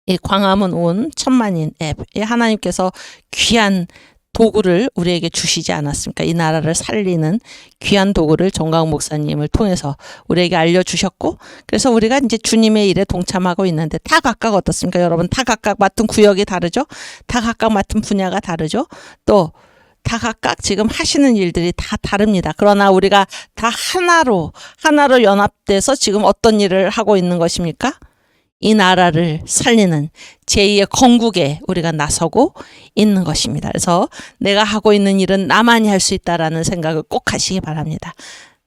이 광화문 온 천만인 앱, 하나님께서 귀한 도구를 우리에게 주시지 않았습니까? 이 나라를 살리는 귀한 도구를 정광 목사님을 통해서 우리에게 알려주셨고, 그래서 우리가 이제 주님의 일에 동참하고 있는데 다 각각 어떻습니까? 여러분 다 각각 맡은 구역이 다르죠? 다 각각 맡은 분야가 다르죠? 또 다 각각 지금 하시는 일들이 다 다릅니다. 그러나 우리가 다 하나로 연합돼서 지금 어떤 일을 하고 있는 것입니까? 이 나라를 살리는 제2의 건국에 우리가 나서고 있는 것입니다. 그래서 내가 하고 있는 일은 나만이 할 수 있다라는 생각을 꼭 하시기 바랍니다.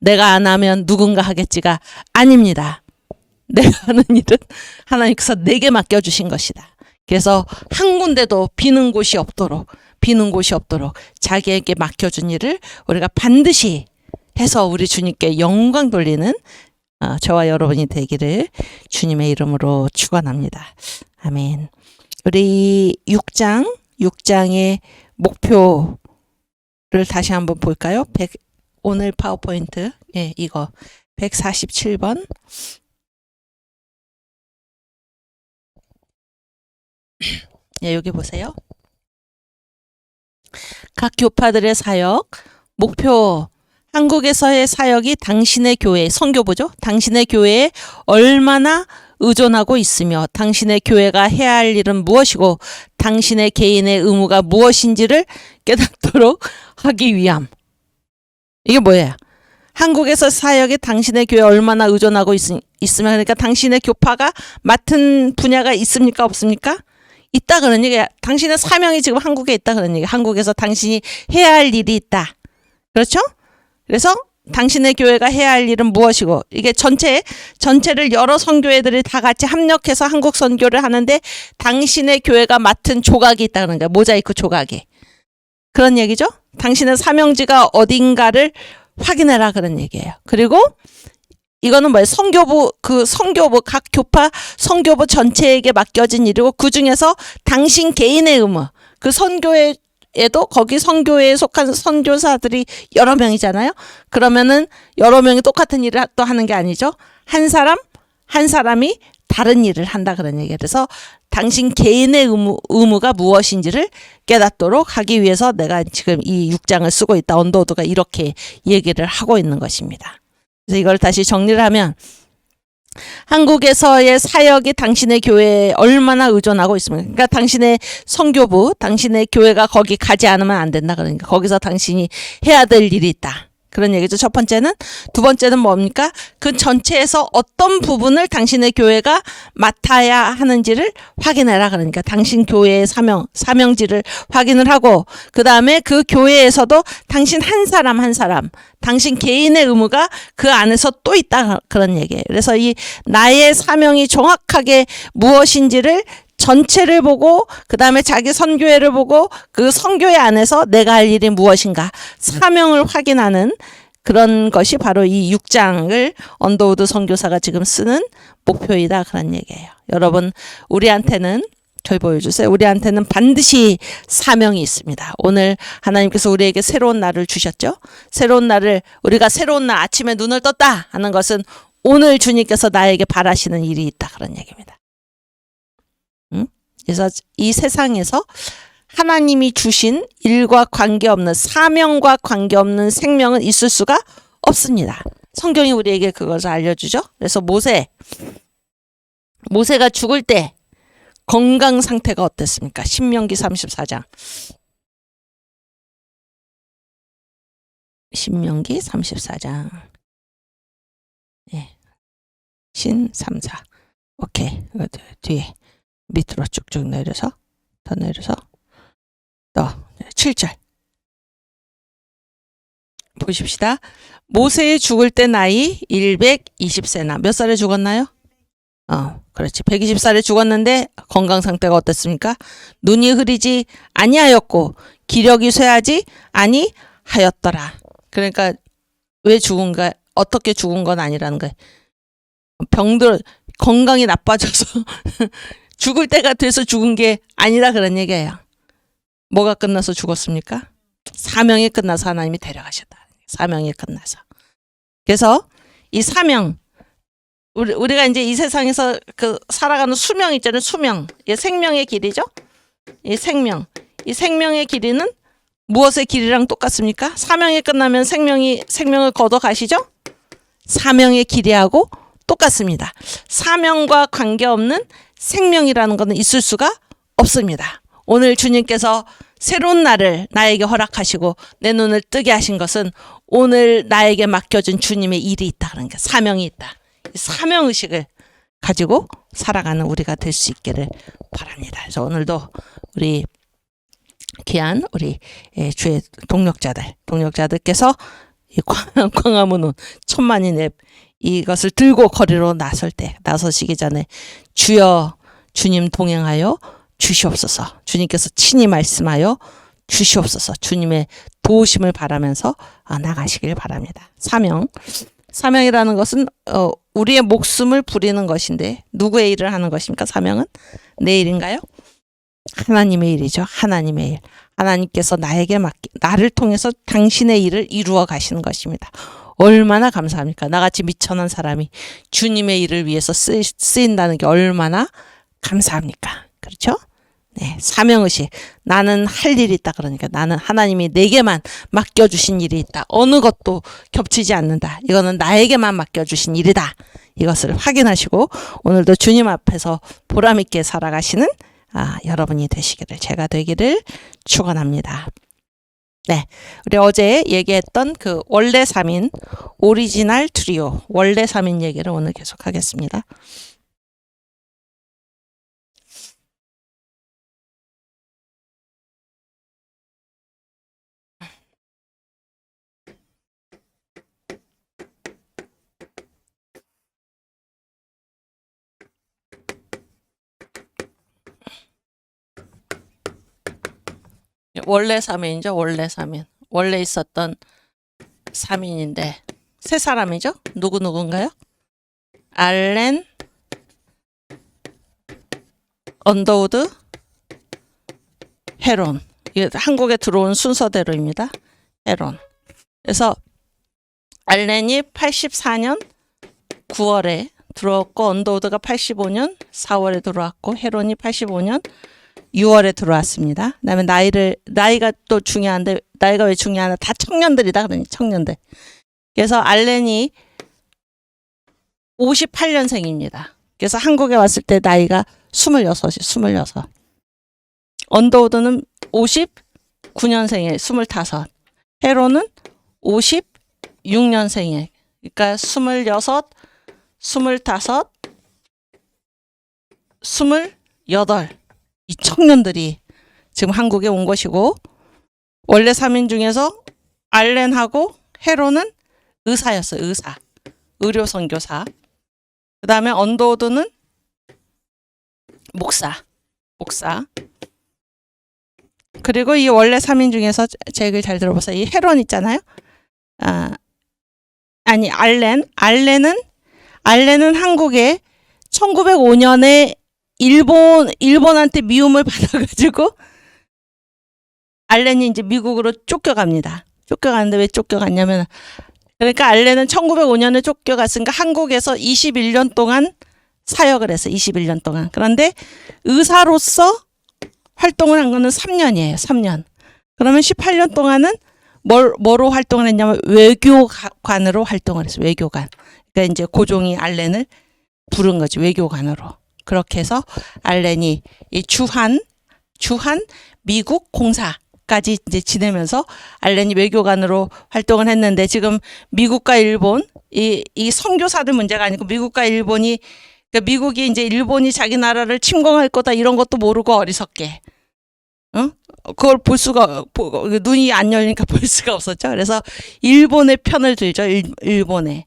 내가 안 하면 누군가 하겠지가 아닙니다. 내가 하는 일은 하나님께서 내게 맡겨주신 것이다. 그래서 한 군데도 비는 곳이 없도록 자기에게 맡겨준 일을 우리가 반드시 해서 우리 주님께 영광 돌리는 저와 여러분이 되기를 주님의 이름으로 축원합니다. 아멘. 우리 6장의 목표를 다시 한번 볼까요? 오늘 파워포인트 이거 147번. 여기 보세요. 각 교파들의 사역 목표. 한국에서의 사역이 당신의 교회, 선교부죠. 당신의 교회에 얼마나 의존하고 있으며 당신의 교회가 해야 할 일은 무엇이고 당신의 개인의 의무가 무엇인지를 깨닫도록 하기 위함. 이게 뭐예요? 한국에서 사역이 당신의 교회에 얼마나 의존하고 있으면, 그러니까 당신의 교파가 맡은 분야가 있습니까? 없습니까? 있다 그런 얘기야. 당신의 사명이 지금 한국에 있다 그런 얘기야. 한국에서 당신이 해야 할 일이 있다. 그렇죠? 그래서 당신의 교회가 해야 할 일은 무엇이고, 이게 전체를 여러 선교회들이 다 같이 합력해서 한국 선교를 하는데 당신의 교회가 맡은 조각이 있다는 거야. 모자이크 조각이. 그런 얘기죠. 당신의 사명지가 어딘가를 확인해라 그런 얘기예요. 그리고 이거는 뭐예요? 선교부 각 교파 선교부 전체에게 맡겨진 일이고, 그 중에서 당신 개인의 의무, 그 선교회에도 거기 선교회에 속한 선교사들이 여러 명이잖아요. 그러면은 여러 명이 똑같은 일을 또 하는 게 아니죠. 한 사람이 다른 일을 한다 그런 얘기예요. 그래서 당신 개인의 의무가 무엇인지를 깨닫도록 하기 위해서 내가 지금 이 6장을 쓰고 있다. 언더우드가 이렇게 얘기를 하고 있는 것입니다. 그래서 이걸 다시 정리를 하면 한국에서의 사역이 당신의 교회에 얼마나 의존하고 있습니까? 그러니까 당신의 선교부, 당신의 교회가 거기 가지 않으면 안 된다. 그러니까 거기서 당신이 해야 될 일이 있다. 그런 얘기죠. 첫 번째는. 두 번째는 뭡니까? 그 전체에서 어떤 부분을 당신의 교회가 맡아야 하는지를 확인해라. 그러니까 당신 교회의 사명지를 확인을 하고, 그 다음에 그 교회에서도 당신 한 사람 한 사람, 당신 개인의 의무가 그 안에서 또 있다. 그런 얘기예요. 그래서 이 나의 사명이 정확하게 무엇인지를 전체를 보고 그 다음에 자기 선교회를 보고 그 선교회 안에서 내가 할 일이 무엇인가 사명을 확인하는 그런 것이 바로 이 6장을 언더우드 선교사가 지금 쓰는 목표이다 그런 얘기예요. 여러분 우리한테는 저희 보여주세요. 우리한테는 반드시 사명이 있습니다. 오늘 하나님께서 우리에게 새로운 날을 주셨죠. 새로운 날을 우리가 새로운 날 아침에 눈을 떴다 하는 것은 오늘 주님께서 나에게 바라시는 일이 있다 그런 얘기입니다. 그래서 이 세상에서 하나님이 주신 일과 관계없는 사명과 관계없는 생명은 있을 수가 없습니다. 성경이 우리에게 그것을 알려주죠. 그래서 모세가 죽을 때 건강 상태가 어땠습니까? 신명기 34장. 신명기 34장. 예. 신 3, 4. 오케이. 뒤에. 밑으로 쭉쭉 내려서 더 내려서 더 7절 보십시다. 모세의 죽을 때 나이 120세나 몇 살에 죽었나요? 그렇지. 120살에 죽었는데 건강 상태가 어땠습니까? 눈이 흐리지 아니하였고 기력이 쇠하지 아니하였더라. 그러니까 왜 죽은가? 어떻게 죽은 건 아니라는 거예요. 건강이 나빠져서 죽을 때가 돼서 죽은 게 아니라 그런 얘기예요. 뭐가 끝나서 죽었습니까? 사명이 끝나서 하나님이 데려가셨다. 사명이 끝나서. 그래서 이 사명, 우리가 이제 이 세상에서 그 살아가는 수명 있잖아요. 수명. 이 생명의 길이죠. 이 생명의 길이는 무엇의 길이랑 똑같습니까? 사명이 끝나면 생명을 걷어 가시죠? 사명의 길이하고 똑같습니다. 사명과 관계없는 생명이라는 것은 있을 수가 없습니다. 오늘 주님께서 새로운 날을 나에게 허락하시고 내 눈을 뜨게 하신 것은 오늘 나에게 맡겨준 주님의 일이 있다. 그러니까 사명이 있다. 사명의식을 가지고 살아가는 우리가 될 수 있기를 바랍니다. 그래서 오늘도 우리 귀한 우리 주의 동력자들께서 이 광화문은 천만인 앱 이것을 들고 거리로 나서시기 전에 주여 주님 동행하여 주시옵소서. 주님께서 친히 말씀하여 주시옵소서. 주님의 도우심을 바라면서 나가시길 바랍니다. 사명이라는 것은 우리의 목숨을 부리는 것인데 누구의 일을 하는 것입니까? 사명은 내 일인가요? 하나님의 일이죠. 하나님의 일. 하나님께서 나를 통해서 당신의 일을 이루어 가시는 것입니다. 얼마나 감사합니까? 나같이 미천한 사람이 주님의 일을 위해서 쓰인다는 게 얼마나 감사합니까? 그렇죠? 네, 사명의식. 나는 할 일이 있다. 그러니까 나는 하나님이 내게만 맡겨주신 일이 있다. 어느 것도 겹치지 않는다. 이거는 나에게만 맡겨주신 일이다. 이것을 확인하시고 오늘도 주님 앞에서 보람있게 살아가시는 여러분이 되시기를, 제가 되기를 축원합니다. 네, 우리 어제 얘기했던 그 원래 3인 오리지널 트리오, 원래 3인 얘기를 오늘 계속하겠습니다. 원래 3인이죠. 원래 3인. 원래 있었던 3인인데 세 사람이죠. 누군가요? 알렌, 언더우드, 헤론. 이게 한국에 들어온 순서대로입니다. 헤론. 그래서 알렌이 84년 9월에 들어왔고 언더우드가 85년 4월에 들어왔고 헤론이 85년 6월에 들어왔습니다. 그다음에 나이가 또 중요한데 나이가 왜 중요하나? 다 청년들이다 그러니 청년들. 그래서 알렌이 58년생입니다. 그래서 한국에 왔을 때 나이가 26. 언더우드는 59년생에 25. 헤론은 56년생에. 그러니까 26, 25, 28. 이 청년들이 지금 한국에 온 것이고 원래 3인 중에서 알렌하고 헤론은 의사였어요. 의료 선교사. 그 다음에 언더우드는 목사. 그리고 이 원래 3인 중에서 제 얘기를 잘 들어보세요. 이 헤론 있잖아요. 알렌은 한국에 1905년에 일본한테 미움을 받아가지고 알렌이 이제 미국으로 쫓겨갑니다. 쫓겨가는데 왜 쫓겨갔냐면 그러니까 알렌은 1905년에 쫓겨갔으니까 한국에서 21년 동안 사역을 했어요. 21년 동안. 그런데 의사로서 활동을 한 거는 3년이에요. 3년. 그러면 18년 동안은 뭐로 활동을 했냐면 외교관으로 활동을 했어요. 외교관. 그러니까 이제 고종이 알렌을 부른 거지. 외교관으로. 그렇게 해서 알렌이 이 주한 미국 공사까지 이제 지내면서 알렌이 외교관으로 활동을 했는데 지금 미국과 일본 이 선교사들 문제가 아니고 미국과 일본이 그러니까 미국이 이제 일본이 자기 나라를 침공할 거다 이런 것도 모르고 어리석게 그걸 볼 수가 눈이 안 열리니까 볼 수가 없었죠. 그래서 일본의 편을 들죠. 일본에.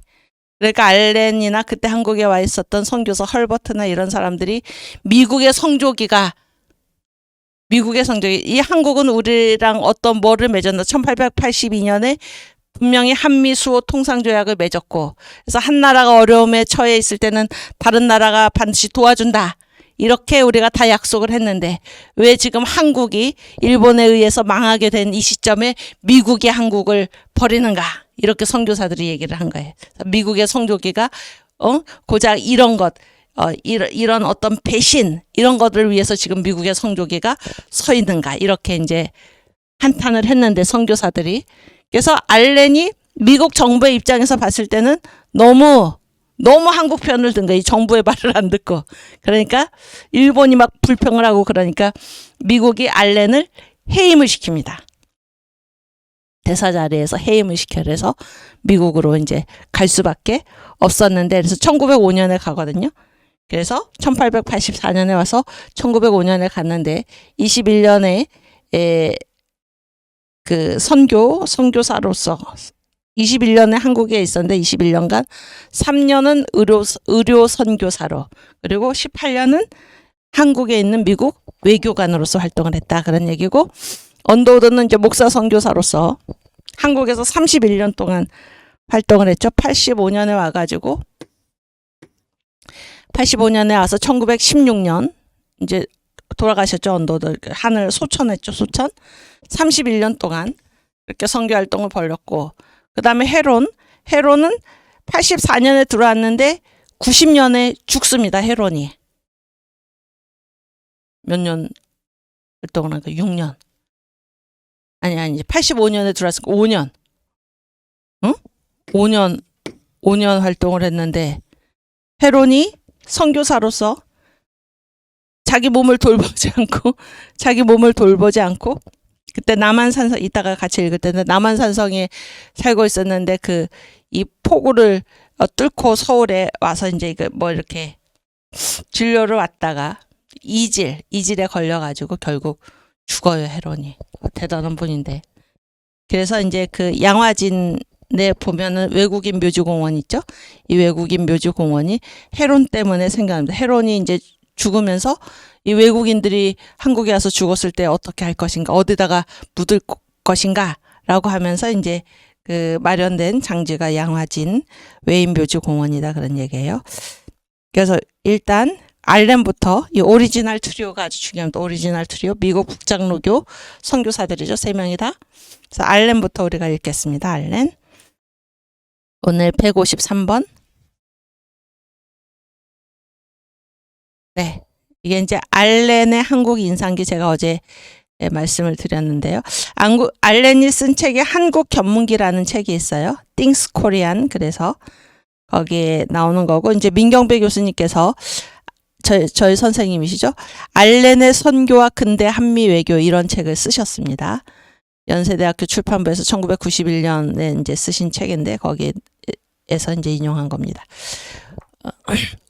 그러니까 알렌이나 그때 한국에 와 있었던 선교사 헐버트나 이런 사람들이 미국의 성조기 이 한국은 우리랑 어떤 뭐를 맺었나 1882년에 분명히 한미수호 통상조약을 맺었고 그래서 한 나라가 어려움에 처해 있을 때는 다른 나라가 반드시 도와준다. 이렇게 우리가 다 약속을 했는데 왜 지금 한국이 일본에 의해서 망하게 된 이 시점에 미국이 한국을 버리는가? 이렇게 선교사들이 얘기를 한 거예요. 미국의 성조기가 고작 이런 것 이런 어떤 배신 이런 것들을 위해서 지금 미국의 성조기가 서 있는가? 이렇게 이제 한탄을 했는데 선교사들이 그래서 알렌이 미국 정부의 입장에서 봤을 때는 너무 한국 편을 든 거예요. 이 정부의 말을 안 듣고. 그러니까 일본이 막 불평을 하고 그러니까 미국이 알렌을 해임을 시킵니다. 대사 자리에서 해임을 시켜서 미국으로 이제 갈 수밖에 없었는데 그래서 1905년에 가거든요. 그래서 1884년에 와서 1905년에 갔는데 21년에 그 선교사로서 21년에 한국에 있었는데 21년간 3년은 의료 선교사로 그리고 18년은 한국에 있는 미국 외교관으로서 활동을 했다 그런 얘기고 언더우드는 이제 목사 선교사로서 한국에서 31년 동안 활동을 했죠. 85년에 와가지고 85년에 와서 1916년 이제 돌아가셨죠. 언더우드 하늘 소천했죠. 소천 31년 동안 이렇게 선교 활동을 벌였고 그 다음에 헤론은 84년에 들어왔는데 90년에 죽습니다. 헤론이. 몇 년 활동을 한 거야? 6년. 아니 85년에 들어왔으니까 5년. 응? 5년 활동을 했는데 헤론이 선교사로서 자기 몸을 돌보지 않고 그때 남한산성 이따가 같이 읽을 때는 남한산성에 살고 있었는데 이 폭우를 뚫고 서울에 와서 이제 뭐 이렇게 진료를 왔다가 이질에 걸려가지고 결국 죽어요. 헤론이. 대단한 분인데. 그래서 이제 그 양화진에 보면은 외국인 묘지공원 있죠. 이 외국인 묘지공원이 헤론 때문에 생겨납니다. 헤론이 이제 죽으면서 이 외국인들이 한국에 와서 죽었을 때 어떻게 할 것인가, 어디다가 묻을 것인가 라고 하면서 이제 그 마련된 장지가 양화진 외인묘지공원이다 그런 얘기예요. 그래서 일단 알렌부터 이 오리지널 트리오가 아주 중요합니다. 오리지널 트리오 미국 북장로교 선교사들이죠. 3명이 다. 그래서 알렌부터 우리가 읽겠습니다. 알렌 오늘 153번 네. 이게 이제 알렌의 한국 인상기 제가 어제 말씀을 드렸는데요. 알렌이 쓴 책이 한국 견문기라는 책이 있어요. Things Korean. 그래서 거기에 나오는 거고, 이제 민경배 교수님께서 저희 선생님이시죠. 알렌의 선교와 근대 한미 외교 이런 책을 쓰셨습니다. 연세대학교 출판부에서 1991년에 이제 쓰신 책인데 거기에서 이제 인용한 겁니다.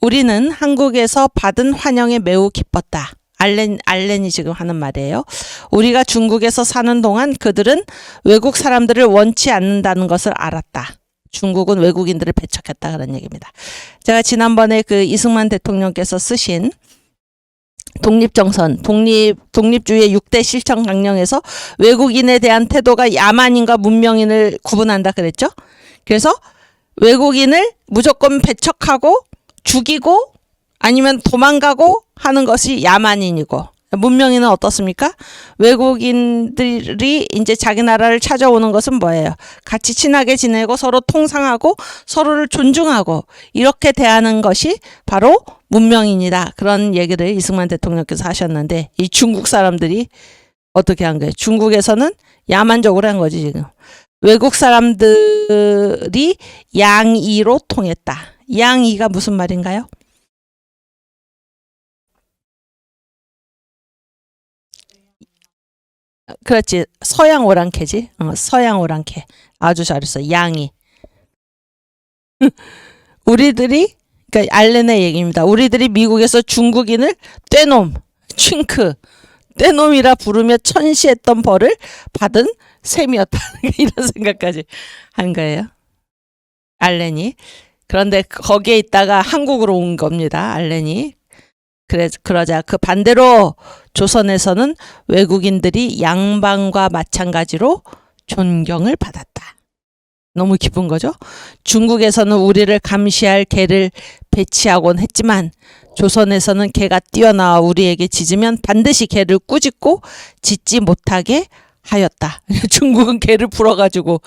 우리는 한국에서 받은 환영에 매우 기뻤다. 알렌이 지금 하는 말이에요. 우리가 중국에서 사는 동안 그들은 외국 사람들을 원치 않는다는 것을 알았다. 중국은 외국인들을 배척했다 그런 얘기입니다. 제가 지난번에 그 이승만 대통령께서 쓰신 독립정선, 독립주의의 6대 실천 강령에서 외국인에 대한 태도가 야만인과 문명인을 구분한다 그랬죠. 그래서 외국인을 무조건 배척하고 죽이고 아니면 도망가고 하는 것이 야만인이고, 문명인은 어떻습니까? 외국인들이 이제 자기 나라를 찾아오는 것은 뭐예요? 같이 친하게 지내고 서로 통상하고 서로를 존중하고 이렇게 대하는 것이 바로 문명인이다. 그런 얘기를 이승만 대통령께서 하셨는데, 이 중국 사람들이 어떻게 한 거예요? 중국에서는 야만적으로 한 거지 지금. 외국 사람들이 양이로 통했다. 양이가 무슨 말인가요? 그렇지. 서양 오랑캐지. 서양 오랑캐. 아주 잘했어. 양이. 우리들이, 그러니까 알렌의 얘기입니다. 우리들이 미국에서 중국인을 떼놈, 칭크, 떼놈이라 부르며 천시했던 벌을 받은 셈이었다. 이런 생각까지 한 거예요. 알렌이. 그런데 거기에 있다가 한국으로 온 겁니다. 알렌이. 그러자 그 반대로 조선에서는 외국인들이 양반과 마찬가지로 존경을 받았다. 너무 기쁜 거죠. 중국에서는 우리를 감시할 개를 배치하곤 했지만 조선에서는 개가 뛰어나와 우리에게 짖으면 반드시 개를 꾸짖고 짖지 못하게 하였다. 중국은 개를 풀어가지고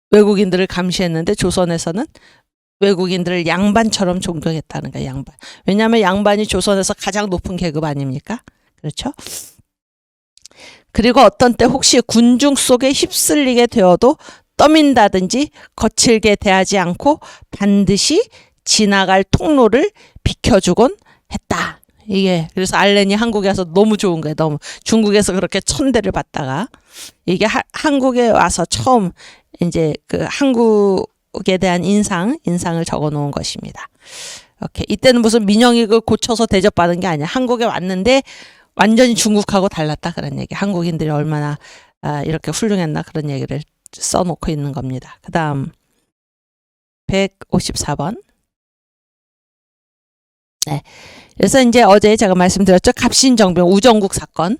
외국인들을 감시했는데 조선에서는 외국인들을 양반처럼 존경했다는 거예요. 양반. 왜냐하면 양반이 조선에서 가장 높은 계급 아닙니까? 그렇죠? 그리고 어떤 때 혹시 군중 속에 휩쓸리게 되어도 떠민다든지 거칠게 대하지 않고 반드시 지나갈 통로를 비켜주곤 했다. 이게 그래서 알렌이 한국에 와서 너무 좋은 거예요. 너무 중국에서 그렇게 천대를 받다가 이게 한국에 와서 처음 이제 그 한국에 대한 인상을 적어 놓은 것입니다. 이렇게 이때는 무슨 민영익을 고쳐서 대접받은 게 아니야. 한국에 왔는데 완전히 중국하고 달랐다 그런 얘기. 한국인들이 얼마나 이렇게 훌륭했나 그런 얘기를 써놓고 있는 겁니다. 그 다음 154번. 네. 그래서 이제 어제 제가 말씀드렸죠. 갑신정병 우정국 사건.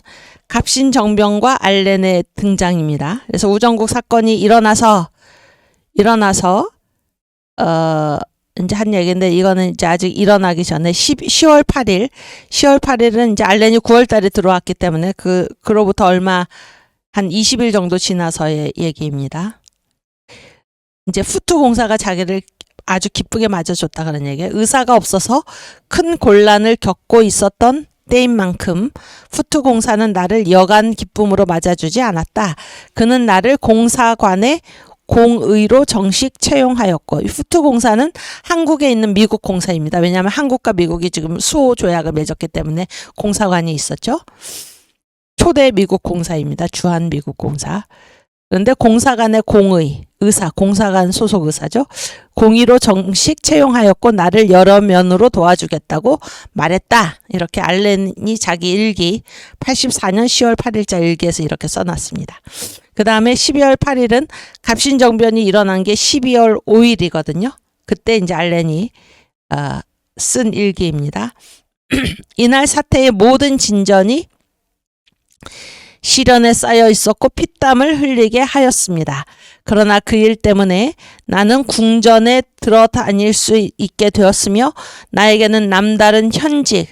갑신정병과 알렌의 등장입니다. 그래서 우정국 사건이 일어나서 이제 한 얘기인데 이거는 이제 아직 일어나기 전에 10월 8일은 이제 알렌이 9월 달에 들어왔기 때문에 그로부터 얼마 한 20일 정도 지나서의 얘기입니다. 이제 후투공사가 자기를 아주 기쁘게 맞아줬다 그런 얘기예요. 의사가 없어서 큰 곤란을 겪고 있었던 때인 만큼 후투공사는 나를 여간 기쁨으로 맞아주지 않았다. 그는 나를 공사관의 공의로 정식 채용하였고, 후투공사는 한국에 있는 미국 공사입니다. 왜냐하면 한국과 미국이 지금 수호 조약을 맺었기 때문에 공사관이 있었죠. 초대 미국 공사입니다. 주한 미국 공사. 그런데 공사관의 공의, 의사, 공사관 소속 의사죠. 공의로 정식 채용하였고 나를 여러 면으로 도와주겠다고 말했다. 이렇게 알렌이 자기 일기 84년 10월 8일자 일기에서 이렇게 써놨습니다. 그 다음에 12월 8일은 갑신정변이 일어난 게 12월 5일이거든요. 그때 이제 알렌이 쓴 일기입니다. 이날 사태의 모든 진전이 시련에 쌓여 있었고 피땀을 흘리게 하였습니다. 그러나 그 일 때문에 나는 궁전에 들어다닐 수 있게 되었으며 나에게는 남다른 현직,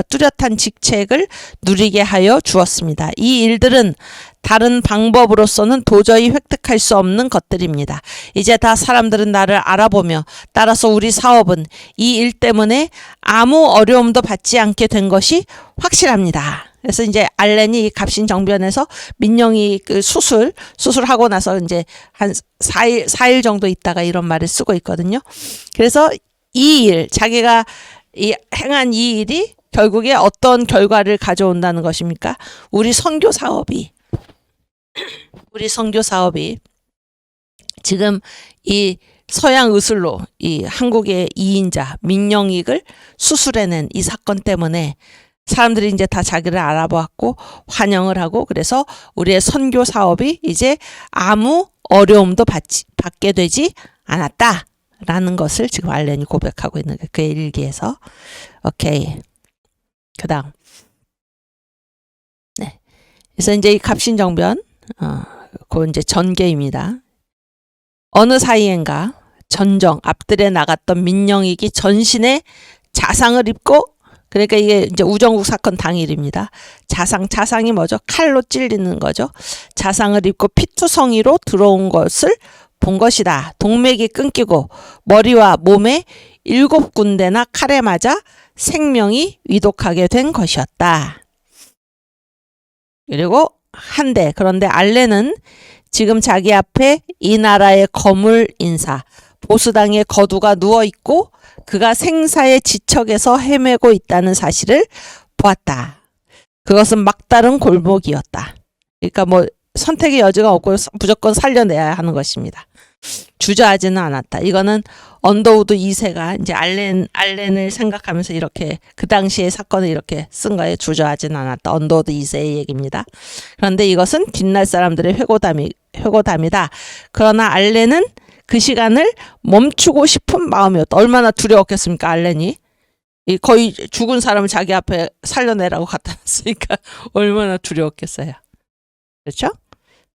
뚜렷한 직책을 누리게 하여 주었습니다. 이 일들은 다른 방법으로서는 도저히 획득할 수 없는 것들입니다. 이제 다 사람들은 나를 알아보며 따라서 우리 사업은 이 일 때문에 아무 어려움도 받지 않게 된 것이 확실합니다. 그래서 이제 알렌이 이 갑신정변에서 민영이 그 수술하고 나서 이제 한 4일 정도 있다가 이런 말을 쓰고 있거든요. 그래서 이 일, 자기가 행한 이 일이 결국에 어떤 결과를 가져온다는 것입니까? 우리 선교 사업이 지금 이 서양 의술로 이 한국의 2인자 민영익을 수술해낸 이 사건 때문에 사람들이 이제 다 자기를 알아보았고 환영을 하고, 그래서 우리의 선교 사업이 이제 아무 어려움도 받게 되지 않았다라는 것을 지금 알렌이 고백하고 있는 거예요. 그의 일기에서. 오케이. 그 다음. 네. 그래서 이제 이 갑신정변, 그 이제 전개입니다. 어느 사이엔가 전정 앞들에 나갔던 민영익이 전신에 자상을 입고, 그러니까 이게 이제 우정국 사건 당일입니다. 자상이 뭐죠? 칼로 찔리는 거죠. 자상을 입고 피투성이로 들어온 것을 본 것이다. 동맥이 끊기고 머리와 몸에 7군데나 칼에 맞아 생명이 위독하게 된 것이었다. 그리고 그런데 알렌은 지금 자기 앞에 이 나라의 거물 인사, 보수당의 거두가 누워있고 그가 생사의 지척에서 헤매고 있다는 사실을 보았다. 그것은 막다른 골목이었다. 그러니까 뭐 선택의 여지가 없고 무조건 살려내야 하는 것입니다. 주저하지는 않았다. 이거는 언더우드 2세가 이제 알렌을 생각하면서 이렇게 그 당시의 사건을 이렇게 쓴 거예요. 주저하지는 않았다. 언더우드 2세의 얘기입니다. 그런데 이것은 뒷날 사람들의 회고담이다. 그러나 알렌은 그 시간을 멈추고 싶은 마음이었다. 얼마나 두려웠겠습니까, 알렌이? 거의 죽은 사람을 자기 앞에 살려내라고 갖다 놨으니까 얼마나 두려웠겠어요. 그렇죠?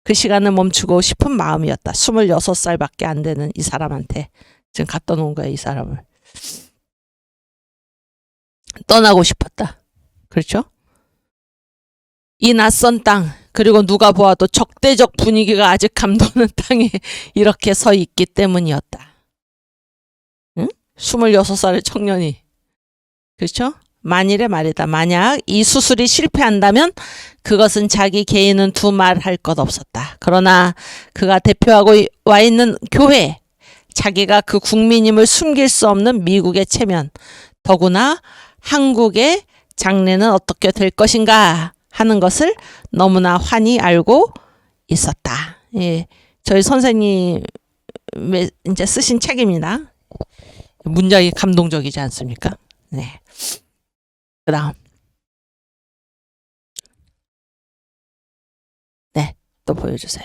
그 시간을 멈추고 싶은 마음이었다. 26살밖에 안 되는 이 사람한테 지금 갖다 놓은 거예요, 이 사람을. 떠나고 싶었다. 그렇죠? 이 낯선 땅, 그리고 누가 보아도 적대적 분위기가 아직 감도는 땅에 이렇게 서 있기 때문이었다. 응? 26살의 청년이. 그렇죠? 만일의 말이다. 만약 이 수술이 실패한다면 그것은 자기 개인은 두말할 것 없었다. 그러나 그가 대표하고 와 있는 교회, 자기가 그 국민임을 숨길 수 없는 미국의 체면, 더구나 한국의 장래는 어떻게 될 것인가 하는 것을 너무나 환히 알고 있었다. 예, 저희 선생님이 이제 쓰신 책입니다. 문장이 감동적이지 않습니까? 네. 그 다음. 네, 또 보여주세요.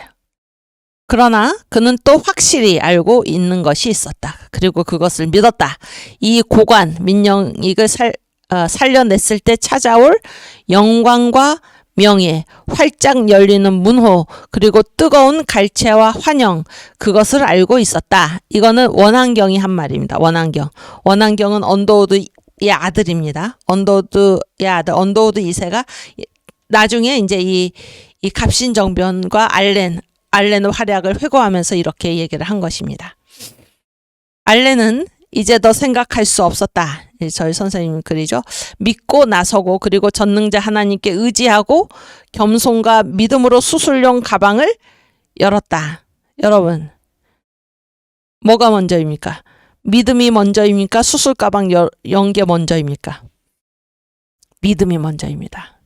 그러나 그는 또 확실히 알고 있는 것이 있었다. 그리고 그것을 믿었다. 이 고관 민영익을 살려냈을 때 찾아올 영광과 명예, 활짝 열리는 문호, 그리고 뜨거운 갈채와 환영, 그것을 알고 있었다. 이거는 원한경이 한 말입니다. 원한경은 언더우드의 아들입니다. 언더우드의 아들, 언더우드 2세가 나중에 이제 이 갑신정변과 알렌의 활약을 회고하면서 이렇게 얘기를 한 것입니다. 알렌은 이제 더 생각할 수 없었다. 저희 선생님 글이죠. 믿고 나서고 그리고 전능자 하나님께 의지하고 겸손과 믿음으로 수술용 가방을 열었다. 여러분, 뭐가 먼저입니까? 믿음이 먼저입니까? 수술 가방 연 게 먼저입니까? 믿음이 먼저입니다.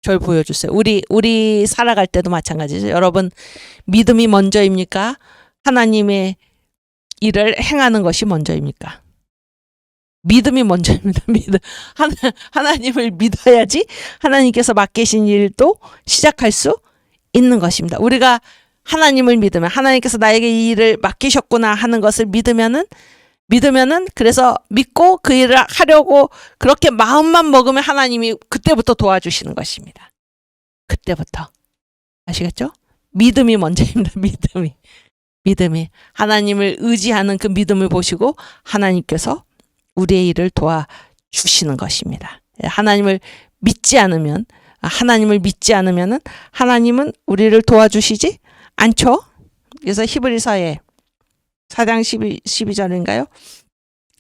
절 보여주세요. 우리 살아갈 때도 마찬가지죠. 여러분, 믿음이 먼저입니까? 하나님의 일을 행하는 것이 먼저입니까? 믿음이 먼저입니다. 하나님을 믿어야지 하나님께서 맡기신 일도 시작할 수 있는 것입니다. 우리가 하나님을 믿으면, 하나님께서 나에게 이 일을 맡기셨구나 하는 것을 믿으면은 그래서 믿고 그 일을 하려고 그렇게 마음만 먹으면 하나님이 그때부터 도와주시는 것입니다. 그때부터. 아시겠죠? 믿음이 먼저입니다. 믿음이 하나님을 의지하는 그 믿음을 보시고 하나님께서 우리의 일을 도와주시는 것입니다. 하나님을 믿지 않으면, 하나님을 믿지 않으면은 하나님은 우리를 도와주시지 않죠. 그래서 히브리서에 4장 12절인가요?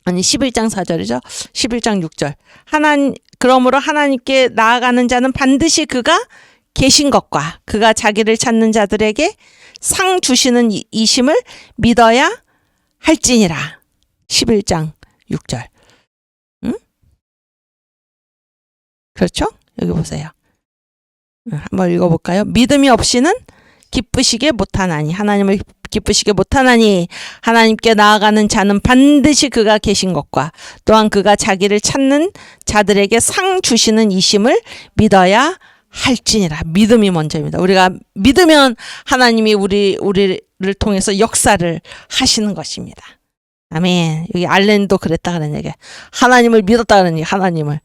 아니 11장 4절이죠. 11장 6절. 그러므로 하나님께 나아가는 자는 반드시 그가 계신 것과 그가 자기를 찾는 자들에게 상 주시는 이심을 믿어야 할지니라. 11장 6절. 응? 그렇죠? 여기 보세요. 한번 읽어볼까요? 믿음이 없이는 기쁘시게 못하나니, 하나님을 기쁘시게 못하나니 하나님께 나아가는 자는 반드시 그가 계신 것과 또한 그가 자기를 찾는 자들에게 상 주시는 이심을 믿어야 할지니라. 믿음이 먼저입니다. 우리가 믿으면 하나님이 우리를 통해서 역사를 하시는 것입니다. 아멘. 여기 알렌도 그랬다 그런 얘기. 하나님을 믿었다 그런 얘기. 하나님을.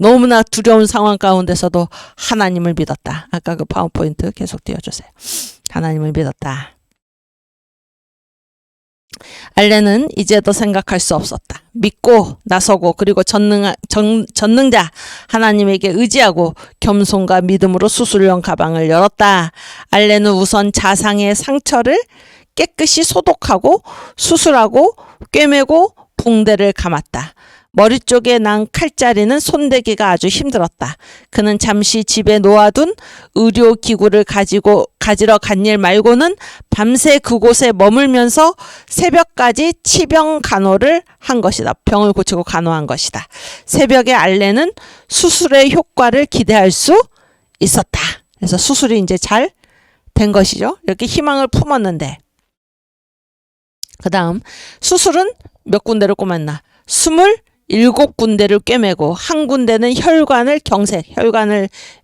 너무나 두려운 상황 가운데서도 하나님을 믿었다. 아까 그 파워포인트 계속 띄워주세요. 하나님을 믿었다. 알렌은 이제도 생각할 수 없었다. 믿고 나서고 그리고 전능자 하나님에게 의지하고 겸손과 믿음으로 수술용 가방을 열었다. 알렌은 우선 자상의 상처를 깨끗이 소독하고 수술하고 꿰매고 붕대를 감았다. 머리 쪽에 난 칼자리는 손대기가 아주 힘들었다. 그는 잠시 집에 놓아둔 의료기구를 가지러 간 일 말고는 밤새 그곳에 머물면서 새벽까지 치병 간호를 한 것이다. 병을 고치고 간호한 것이다. 새벽에 알렌은 수술의 효과를 기대할 수 있었다. 그래서 수술이 이제 잘 된 것이죠. 이렇게 희망을 품었는데, 그 다음 수술은 몇 군데를 꿰맸나? 27군데를 꿰매고 한 군데는 혈관을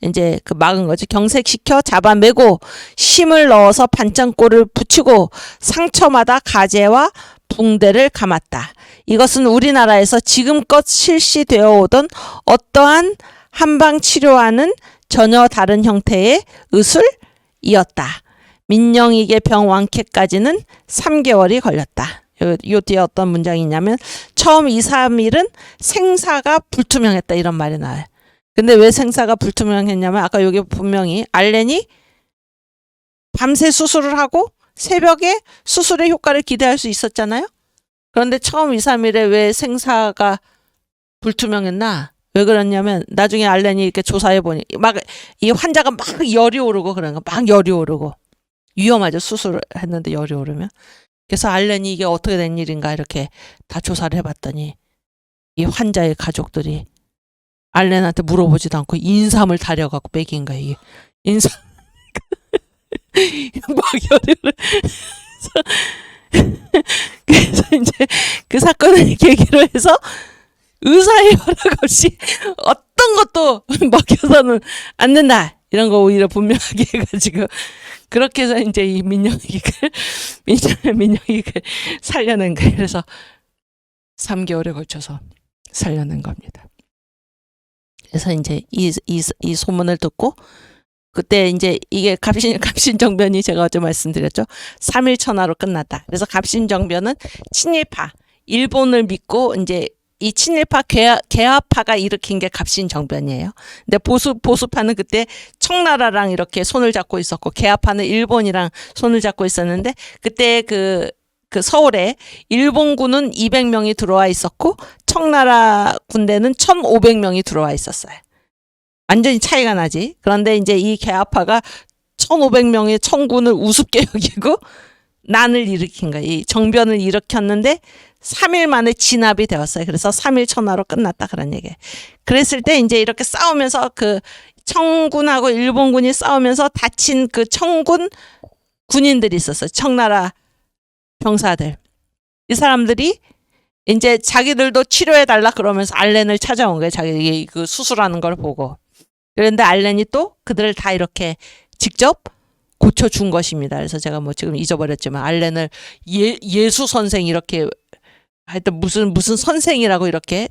이제 그 막은 거지. 경색시켜 잡아매고 심을 넣어서 반창고를 붙이고 상처마다 가재와 붕대를 감았다. 이것은 우리나라에서 지금껏 실시되어 오던 어떠한 한방 치료와는 전혀 다른 형태의 의술이었다. 민영이의 병 완쾌까지는 3개월이 걸렸다. 요 뒤에 어떤 문장이 있냐면 처음 2, 3일은 생사가 불투명했다 이런 말이 나와요. 근데 왜 생사가 불투명했냐면 아까 여기 분명히 알렌이 밤새 수술을 하고 새벽에 수술의 효과를 기대할 수 있었잖아요. 그런데 처음 2, 3일에 왜 생사가 불투명했나? 왜 그랬냐면 나중에 알렌이 이렇게 조사해 보니 막 이 환자가 막 열이 오르고 그런 거, 막 열이 오르고 위험하죠. 수술을 했는데 열이 오르면. 그래서 알렌이 이게 어떻게 된 일인가 이렇게 다 조사를 해봤더니 이 환자의 가족들이 알렌한테 물어보지도 않고 인삼을 다려갖고 먹인 거야. 이게 인삼 막 열을 그래서 이제 그 사건을 계기로 해서 의사의 허락 없이 어떤 것도 먹여서는 안 된다. 이런 거 오히려 분명하게 해가지고 그렇게 해서 이제 이 민영이를 살려낸 거예요. 그래서 3개월에 걸쳐서 살려낸 겁니다. 그래서 이제 이 소문을 듣고 그때 이제 이게 갑신정변이 제가 어제 말씀드렸죠. 3일 천하로 끝났다. 그래서 갑신정변은 친일파, 일본을 믿고 이제 이 친일파 개화파가 일으킨 게 갑신정변이에요. 근데 보수파는 그때 청나라랑 이렇게 손을 잡고 있었고 개화파는 일본이랑 손을 잡고 있었는데 그때 그 서울에 일본군은 200명이 들어와 있었고 청나라 군대는 1,500명이 들어와 있었어요. 완전히 차이가 나지. 그런데 이제 이 개화파가 1,500명의 청군을 우습게 여기고 난을 일으킨 거예요. 이 정변을 일으켰는데 3일 만에 진압이 되었어요. 그래서 3일 천하로 끝났다 그런 얘기예요. 그랬을 때 이제 이렇게 싸우면서 그 청군하고 일본군이 싸우면서 다친 그 청군 군인들이 있었어요. 청나라 병사들. 이 사람들이 이제 자기들도 치료해달라 그러면서 알렌을 찾아온 거예요. 자기 그 수술하는 걸 보고. 그런데 알렌이 또 그들을 다 이렇게 직접 고쳐준 것입니다. 그래서 제가 뭐 지금 잊어버렸지만 알렌을 예수 선생 이렇게 하여튼 무슨 선생이라고 이렇게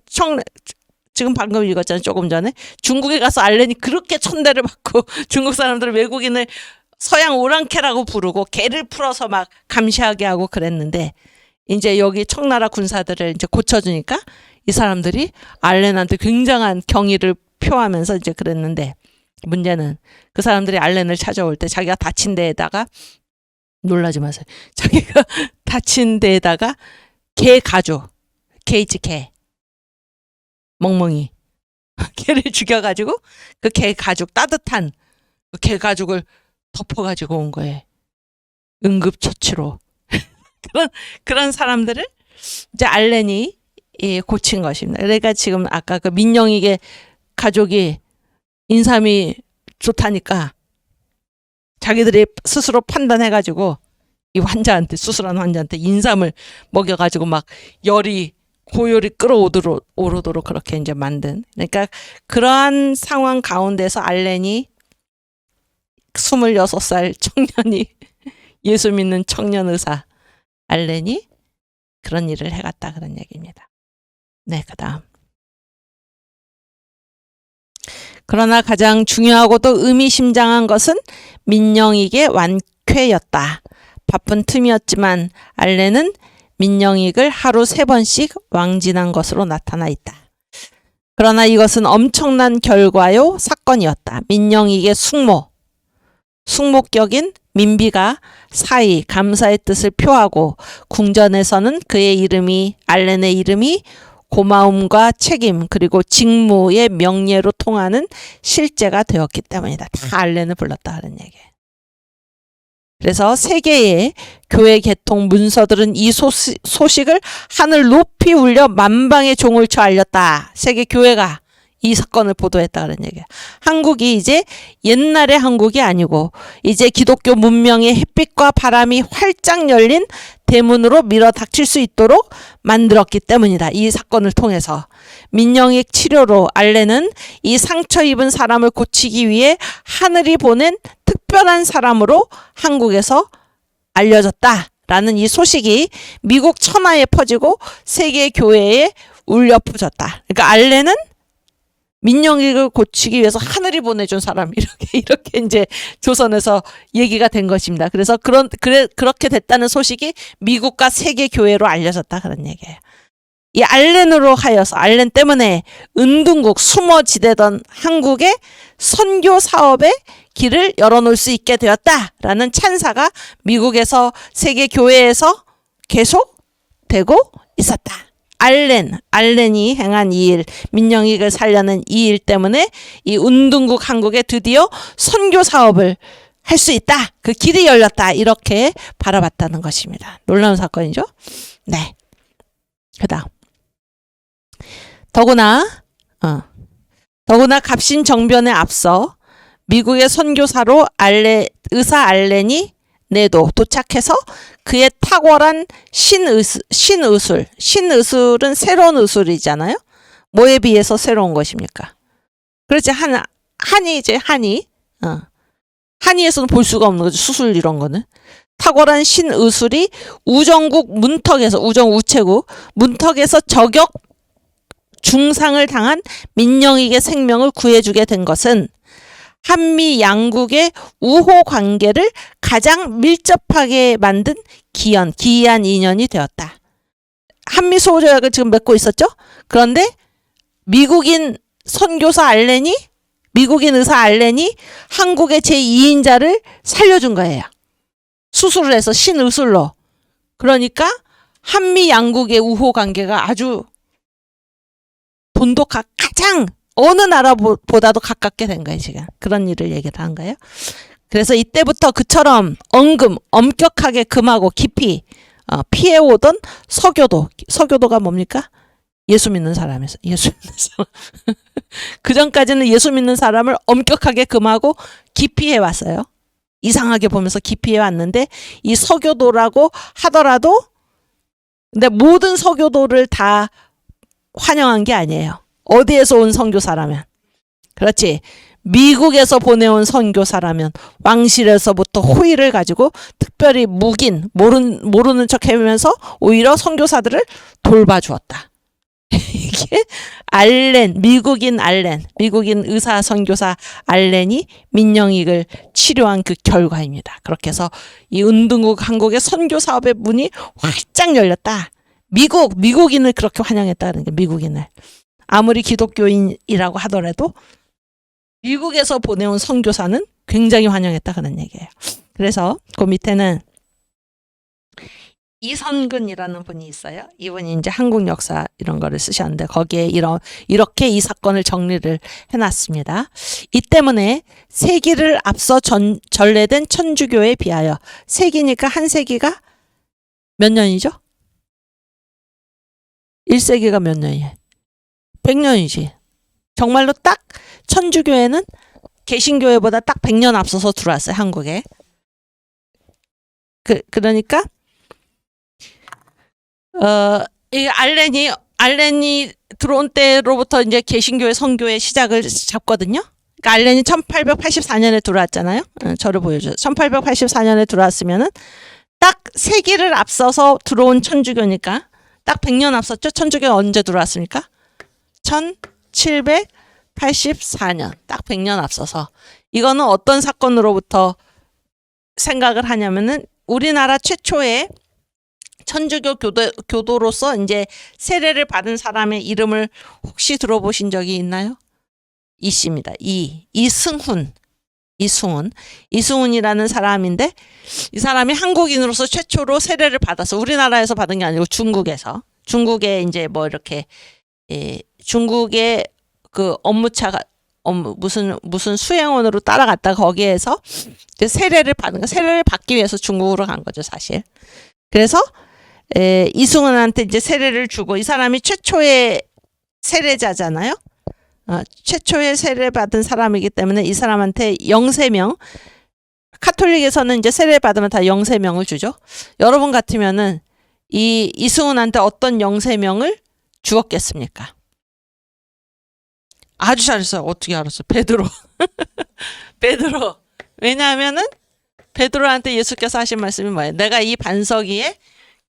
지금 방금 읽었잖아요. 조금 전에 중국에 가서 알렌이 그렇게 천대를 받고 중국 사람들은 외국인을 서양 오랑캐라고 부르고 개를 풀어서 막 감시하게 하고 그랬는데 이제 여기 청나라 군사들을 이제 고쳐주니까 이 사람들이 알렌한테 굉장한 경의를 표하면서 이제 그랬는데, 문제는 그 사람들이 알렌을 찾아올 때 자기가 다친 데에다가, 놀라지 마세요. 자기가 다친 데에다가 개 가죽, 개 있지, 개. 멍멍이. 개를 죽여가지고 그 개 가죽, 따뜻한 그 개 가죽을 덮어가지고 온 거예요. 응급처치로. 그런 사람들을 이제 알렌이 고친 것입니다. 그러니까 지금 아까 그 민영익의 가족이 인삼이 좋다니까 자기들이 스스로 판단해가지고 이 환자한테, 수술한 환자한테 인삼을 먹여가지고 막 고열이 끌어오르도록 그렇게 이제 만든. 그러니까 그러한 상황 가운데서 알렌이 26살 청년이 예수 믿는 청년 의사 알렌이 그런 일을 해갔다, 그런 얘기입니다. 네, 그 다음. 그러나 가장 중요하고도 의미심장한 것은 민영익의 완쾌였다. 바쁜 틈이었지만 알렌은 민영익을 하루 3번씩 왕진한 것으로 나타나 있다. 그러나 이것은 엄청난 결과요 사건이었다. 민영익의 숙모격인 민비가 사의, 감사의 뜻을 표하고 궁전에서는 그의 이름이, 알렌의 이름이 고마움과 책임 그리고 직무의 명예로 통하는 실제가 되었기 때문이다. 다 알렌을 불렀다 하는 얘기예요. 그래서 세계의 교회 개통 문서들은 이 소식을 하늘 높이 울려 만방의 종을 쳐 알렸다. 세계 교회가 이 사건을 보도했다는 얘기예요. 한국이 이제 옛날의 한국이 아니고 이제 기독교 문명의 햇빛과 바람이 활짝 열린 대문으로 밀어 닥칠 수 있도록 만들었기 때문이다. 이 사건을 통해서 민영익 치료로 알렌은 이 상처 입은 사람을 고치기 위해 하늘이 보낸 특별한 사람으로 한국에서 알려졌다라는 이 소식이 미국 천하에 퍼지고 세계 교회에 울려 퍼졌다. 그러니까 알렌은 민영익을 고치기 위해서 하늘이 보내준 사람, 이렇게 이제 조선에서 얘기가 된 것입니다. 그래서 그렇게 됐다는 소식이 미국과 세계 교회로 알려졌다, 그런 얘기예요. 이 알렌으로 하여서, 알렌 때문에 은둔국, 숨어지대던 한국의 선교 사업의 길을 열어놓을 수 있게 되었다라는 찬사가 미국에서 세계 교회에서 계속 되고 있었다. 알렌이 행한 이 일, 민영익을 살려낸 이 일 때문에 이 운둔국 한국에 드디어 선교 사업을 할 수 있다. 그 길이 열렸다. 이렇게 바라봤다는 것입니다. 놀라운 사건이죠. 네. 그다음. 더구나 갑신정변에 앞서 미국의 선교사로 의사 알렌이 내도 도착해서 그의 탁월한 신의술은 새로운 의술이잖아요. 뭐에 비해서 새로운 것입니까? 그렇지. 한의에서는 볼 수가 없는 거죠. 수술 이런 거는. 탁월한 신의술이 우정우체국 문턱에서 저격 중상을 당한 민영익의 생명을 구해주게 된 것은 한미 양국의 우호 관계를 가장 밀접하게 만든 기이한 인연이 되었다. 한미 소조약을 지금 맺고 있었죠? 그런데 미국인 의사 알렌이 한국의 제2인자를 살려준 거예요. 수술을 해서 신의술로. 그러니까 한미 양국의 우호 관계가 아주 가장 어느 나라보다도 가깝게 된 거예요, 지금. 그런 일을 얘기를 한 거예요. 그래서 이때부터 그처럼 엄격하게 금하고 깊이 피해오던 서교도가 뭡니까? 예수 믿는 사람이었어요. 예수 믿는 사람. 그 전까지는 예수 믿는 사람을 엄격하게 금하고 깊이 해왔어요. 이상하게 보면서 깊이 해왔는데 이 서교도라고 하더라도 근데 모든 서교도를 다 환영한 게 아니에요. 어디에서 온 선교사라면. 그렇지. 미국에서 보내온 선교사라면 왕실에서부터 호의를 가지고 특별히 모르는 척 하면서 오히려 선교사들을 돌봐주었다. 이게 미국인 의사 선교사 알렌이 민영익을 치료한 그 결과입니다. 그렇게 해서 이 운둔국 한국의 선교 사업의 문이 활짝 열렸다. 미국인을 그렇게 환영했다는 게 미국인을. 아무리 기독교인이라고 하더라도 미국에서 보내온 선교사는 굉장히 환영했다 그런 얘기예요. 그래서 그 밑에는 이선근이라는 분이 있어요. 이분이 이제 한국 역사 이런 거를 쓰셨는데 거기에 이렇게 이 사건을 정리를 해놨습니다. 이 때문에 세기를 앞서 전래된 천주교에 비하여 세기니까 한 세기가 몇 년이죠? 1세기가 몇 년이에요? 100년이지. 정말로 딱 천주교회는 개신교회보다 딱 100년 앞서서 들어왔어요. 한국에. 그러니까 이 알렌이 들어온 때로부터 이제 개신교회 선교의 시작을 잡거든요. 그러니까 알렌이 1884년에 들어왔잖아요. 저를 보여줘요. 1884년에 들어왔으면은 딱 세기를 앞서서 들어온 천주교니까 딱 100년 앞섰죠. 천주교가 언제 들어왔습니까? 1784년. 딱 100년 앞서서. 이거는 어떤 사건으로부터 생각을 하냐면은 우리나라 최초의 천주교 교도로서 이제 세례를 받은 사람의 이름을 혹시 들어보신 적이 있나요? 이씨입니다. 이승훈이라는 사람인데 이 사람이 한국인으로서 최초로 세례를 받아서 우리나라에서 받은 게 아니고 중국에 이제 뭐 이렇게 중국의 그 업무차가 무슨 수행원으로 따라갔다 거기에서 세례를 받기 위해서 중국으로 간 거죠, 사실. 그래서 이승훈한테 이제 세례를 주고 이 사람이 최초의 세례자잖아요. 최초의 세례 받은 사람이기 때문에 이 사람한테 영세명, 카톨릭에서는 이제 세례 받으면 다 영세명을 주죠. 여러분 같으면은 이승훈한테 어떤 영세명을 주었겠습니까? 아주 잘했어요. 어떻게 알았어요? 베드로. 베드로. 왜냐하면은 베드로한테 예수께서 하신 말씀이 뭐예요? 내가 이 반석 위에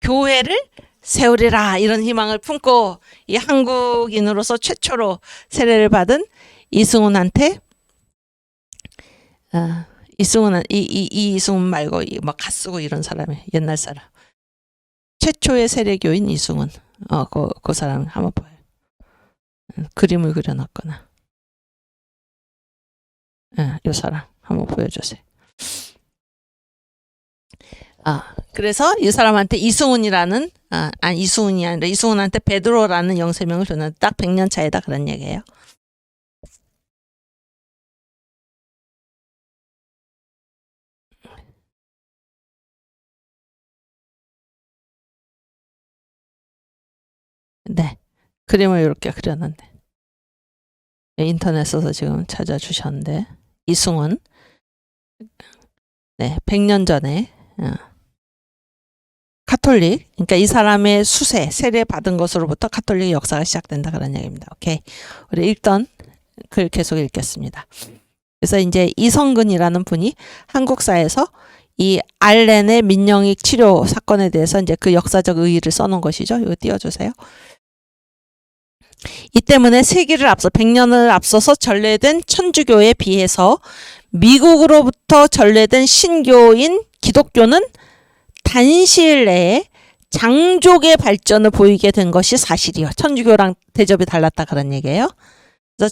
교회를 세우리라 이런 희망을 품고 이 한국인으로서 최초로 세례를 받은 이승훈한테 이승훈 말고 막 갓쓰고 이런 사람이 옛날 사람 최초의 세례교인 이승훈 그 사람 한번 봐요. 그림을 그려놨거나 이 사람 한번 보여주세요. 그래서 이 사람한테 이승훈이라는 이승훈이 아니라 이승훈한테 베드로라는 영세명을 줬는데 딱 100년 차이다 그런 얘기예요. 네, 그림을 이렇게 그려놨네. 인터넷에서 지금 찾아주셨는데 이승훈, 네, 100년 전에 카톨릭, 그러니까 이 사람의 세례 받은 것으로부터 카톨릭 역사가 시작된다 그런 얘기입니다. 오케이, 우리 읽던 글 계속 읽겠습니다. 그래서 이제 이성근이라는 분이 한국사에서 이 알렌의 민영익 치료 사건에 대해서 이제 그 역사적 의의를 써놓은 것이죠. 이거 띄워주세요. 이 때문에 세기를 앞서 100년을 앞서서 전래된 천주교에 비해서 미국으로부터 전래된 신교인 기독교는 단시일 내에 장족의 발전을 보이게 된 것이 사실이요. 천주교랑 대접이 달랐다 그런 얘기예요. 그래서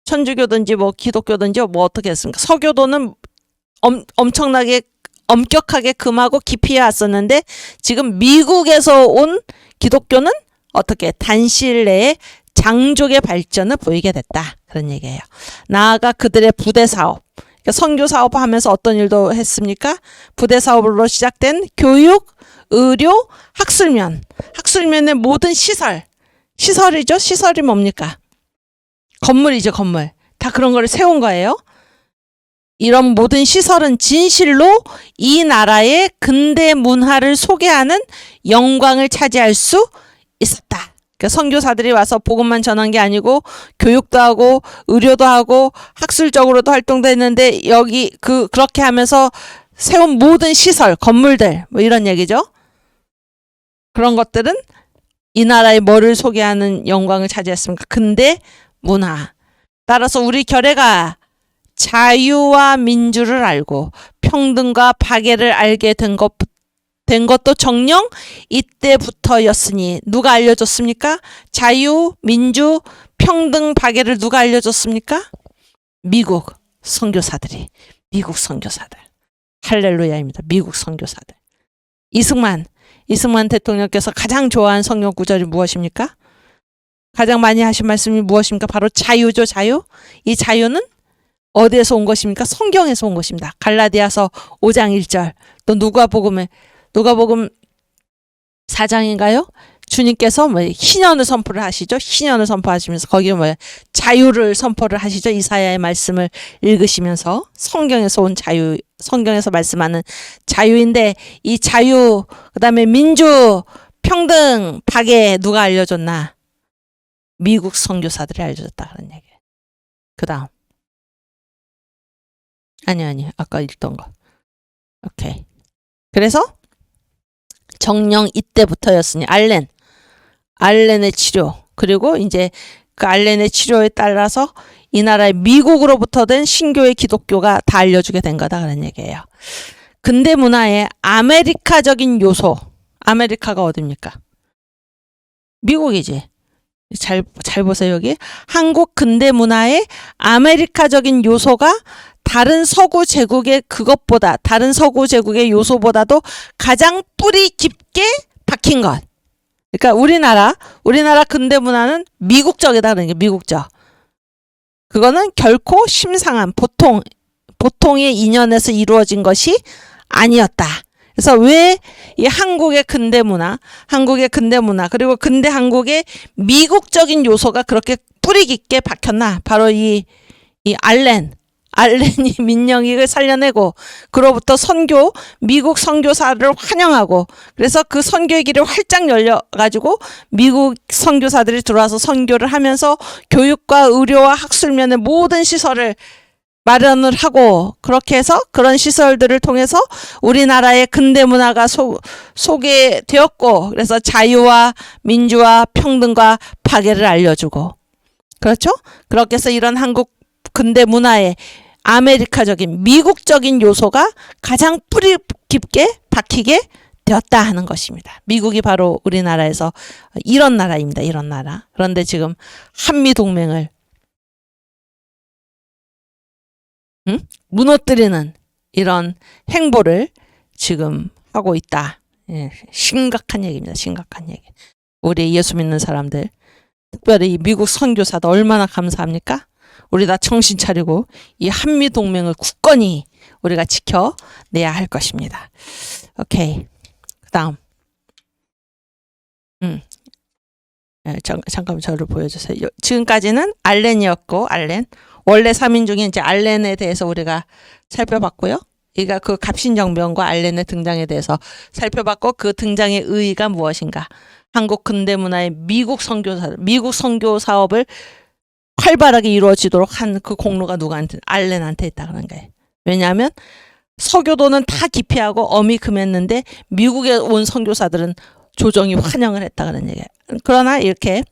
천주교든지 뭐 기독교든지 뭐 어떻게 했습니까? 서교도는 엄청나게 엄격하게 금하고 깊이 왔었는데 지금 미국에서 온 기독교는 어떻게 단시일 내에 장족의 발전을 보이게 됐다. 그런 얘기예요. 나아가 그들의 부대 사업, 그러니까 선교 사업을 하면서 어떤 일도 했습니까? 부대 사업으로 시작된 교육, 의료, 학술면의 모든 시설이죠. 시설이 뭡니까? 건물이죠, 건물. 다 그런 거를 세운 거예요. 이런 모든 시설은 진실로 이 나라의 근대 문화를 소개하는 영광을 차지할 수 있었다. 그러니까 선교사들이 와서 복음만 전한 게 아니고 교육도 하고 의료도 하고 학술적으로도 활동도 했는데 여기 그렇게 하면서 세운 모든 시설, 건물들 뭐 이런 얘기죠. 그런 것들은 이 나라의 뭐를 소개하는 영광을 차지했습니까? 근대 문화. 따라서 우리 결례가 자유와 민주를 알고 평등과 박애를 알게 된 것 된 것도 정령 이때부터였으니 누가 알려줬습니까? 자유, 민주, 평등, 박애를 누가 알려줬습니까? 미국 선교사들이. 미국 선교사들. 할렐루야입니다. 미국 선교사들. 이승만 대통령께서 가장 좋아하는 성경 구절이 무엇입니까? 가장 많이 하신 말씀이 무엇입니까? 바로 자유죠, 자유. 이 자유는 어디에서 온 것입니까? 성경에서 온 것입니다. 갈라디아서 5장 1절. 또 누가복음 4장인가요? 주님께서 희년을 선포를 하시죠. 희년을 선포하시면서 거기에 자유를 선포를 하시죠. 이사야의 말씀을 읽으시면서 성경에서 온 자유, 성경에서 말씀하는 자유인데 이 자유, 그다음에 민주, 평등, 박애 누가 알려줬나? 미국 선교사들이 알려줬다 그런 얘기예요. 그다음 아니 아까 읽던 거. 오케이. 그래서 정령 이때부터였으니 알렌의 치료, 그리고 이제 그 알렌의 치료에 따라서 이 나라의 미국으로부터 된 신교의 기독교가 다 알려주게 된 거다 그런 얘기예요. 근대 문화의 아메리카적인 요소, 아메리카가 어딥니까? 미국이지. 잘 보세요. 여기 한국 근대 문화의 아메리카적인 요소가 다른 서구 제국의 다른 서구 제국의 요소보다도 가장 뿌리 깊게 박힌 것. 그러니까 우리나라 근대 문화는 미국적이다 그러는 게 미국적. 그거는 결코 심상한 보통의 인연에서 이루어진 것이 아니었다. 그래서 왜 이 한국의 근대 문화, 그리고 근대 한국의 미국적인 요소가 그렇게 뿌리 깊게 박혔나? 바로 이 알렌이 민영익을 살려내고 그로부터 미국 선교사를 환영하고 그래서 그 선교의 길이 활짝 열려가지고 미국 선교사들이 들어와서 선교를 하면서 교육과 의료와 학술면의 모든 시설을 마련을 하고 그렇게 해서 그런 시설들을 통해서 우리나라의 근대 문화가 소개되었고 그래서 자유와 민주와 평등과 박애를 알려주고 그렇죠? 그렇게 해서 이런 한국 근대 문화의 아메리카적인 미국적인 요소가 가장 뿌리 깊게 박히게 되었다 하는 것입니다. 미국이 바로 우리나라에서 이런 나라입니다. 이런 나라. 그런데 지금 한미동맹을 무너뜨리는 이런 행보를 지금 하고 있다. 예, 심각한 얘기입니다. 심각한 얘기. 우리 예수 믿는 사람들, 특별히 미국 선교사도 얼마나 감사합니까? 우리 다 정신 차리고 이 한미 동맹을 굳건히 우리가 지켜내야 할 것입니다. 오케이. 그다음. 잠깐만 저를 보여주세요. 지금까지는 알렌이었고 원래 3인 중에 이제 알렌에 대해서 우리가 살펴봤고요. 그러니까 그 갑신정변과 알렌의 등장에 대해서 살펴봤고 그 등장의 의의가 무엇인가? 한국 근대 문화의 미국 선교 사업을 활발하게 이루어지도록 한 그 공로가 누구한테? 알렌한테 있다 그런 거예요. 왜냐하면 서교도는 다 기피하고 엄히 금했는데 미국에 온 선교사들은 조정이 환영을 했다 그런 얘기예요. 그러나 이렇게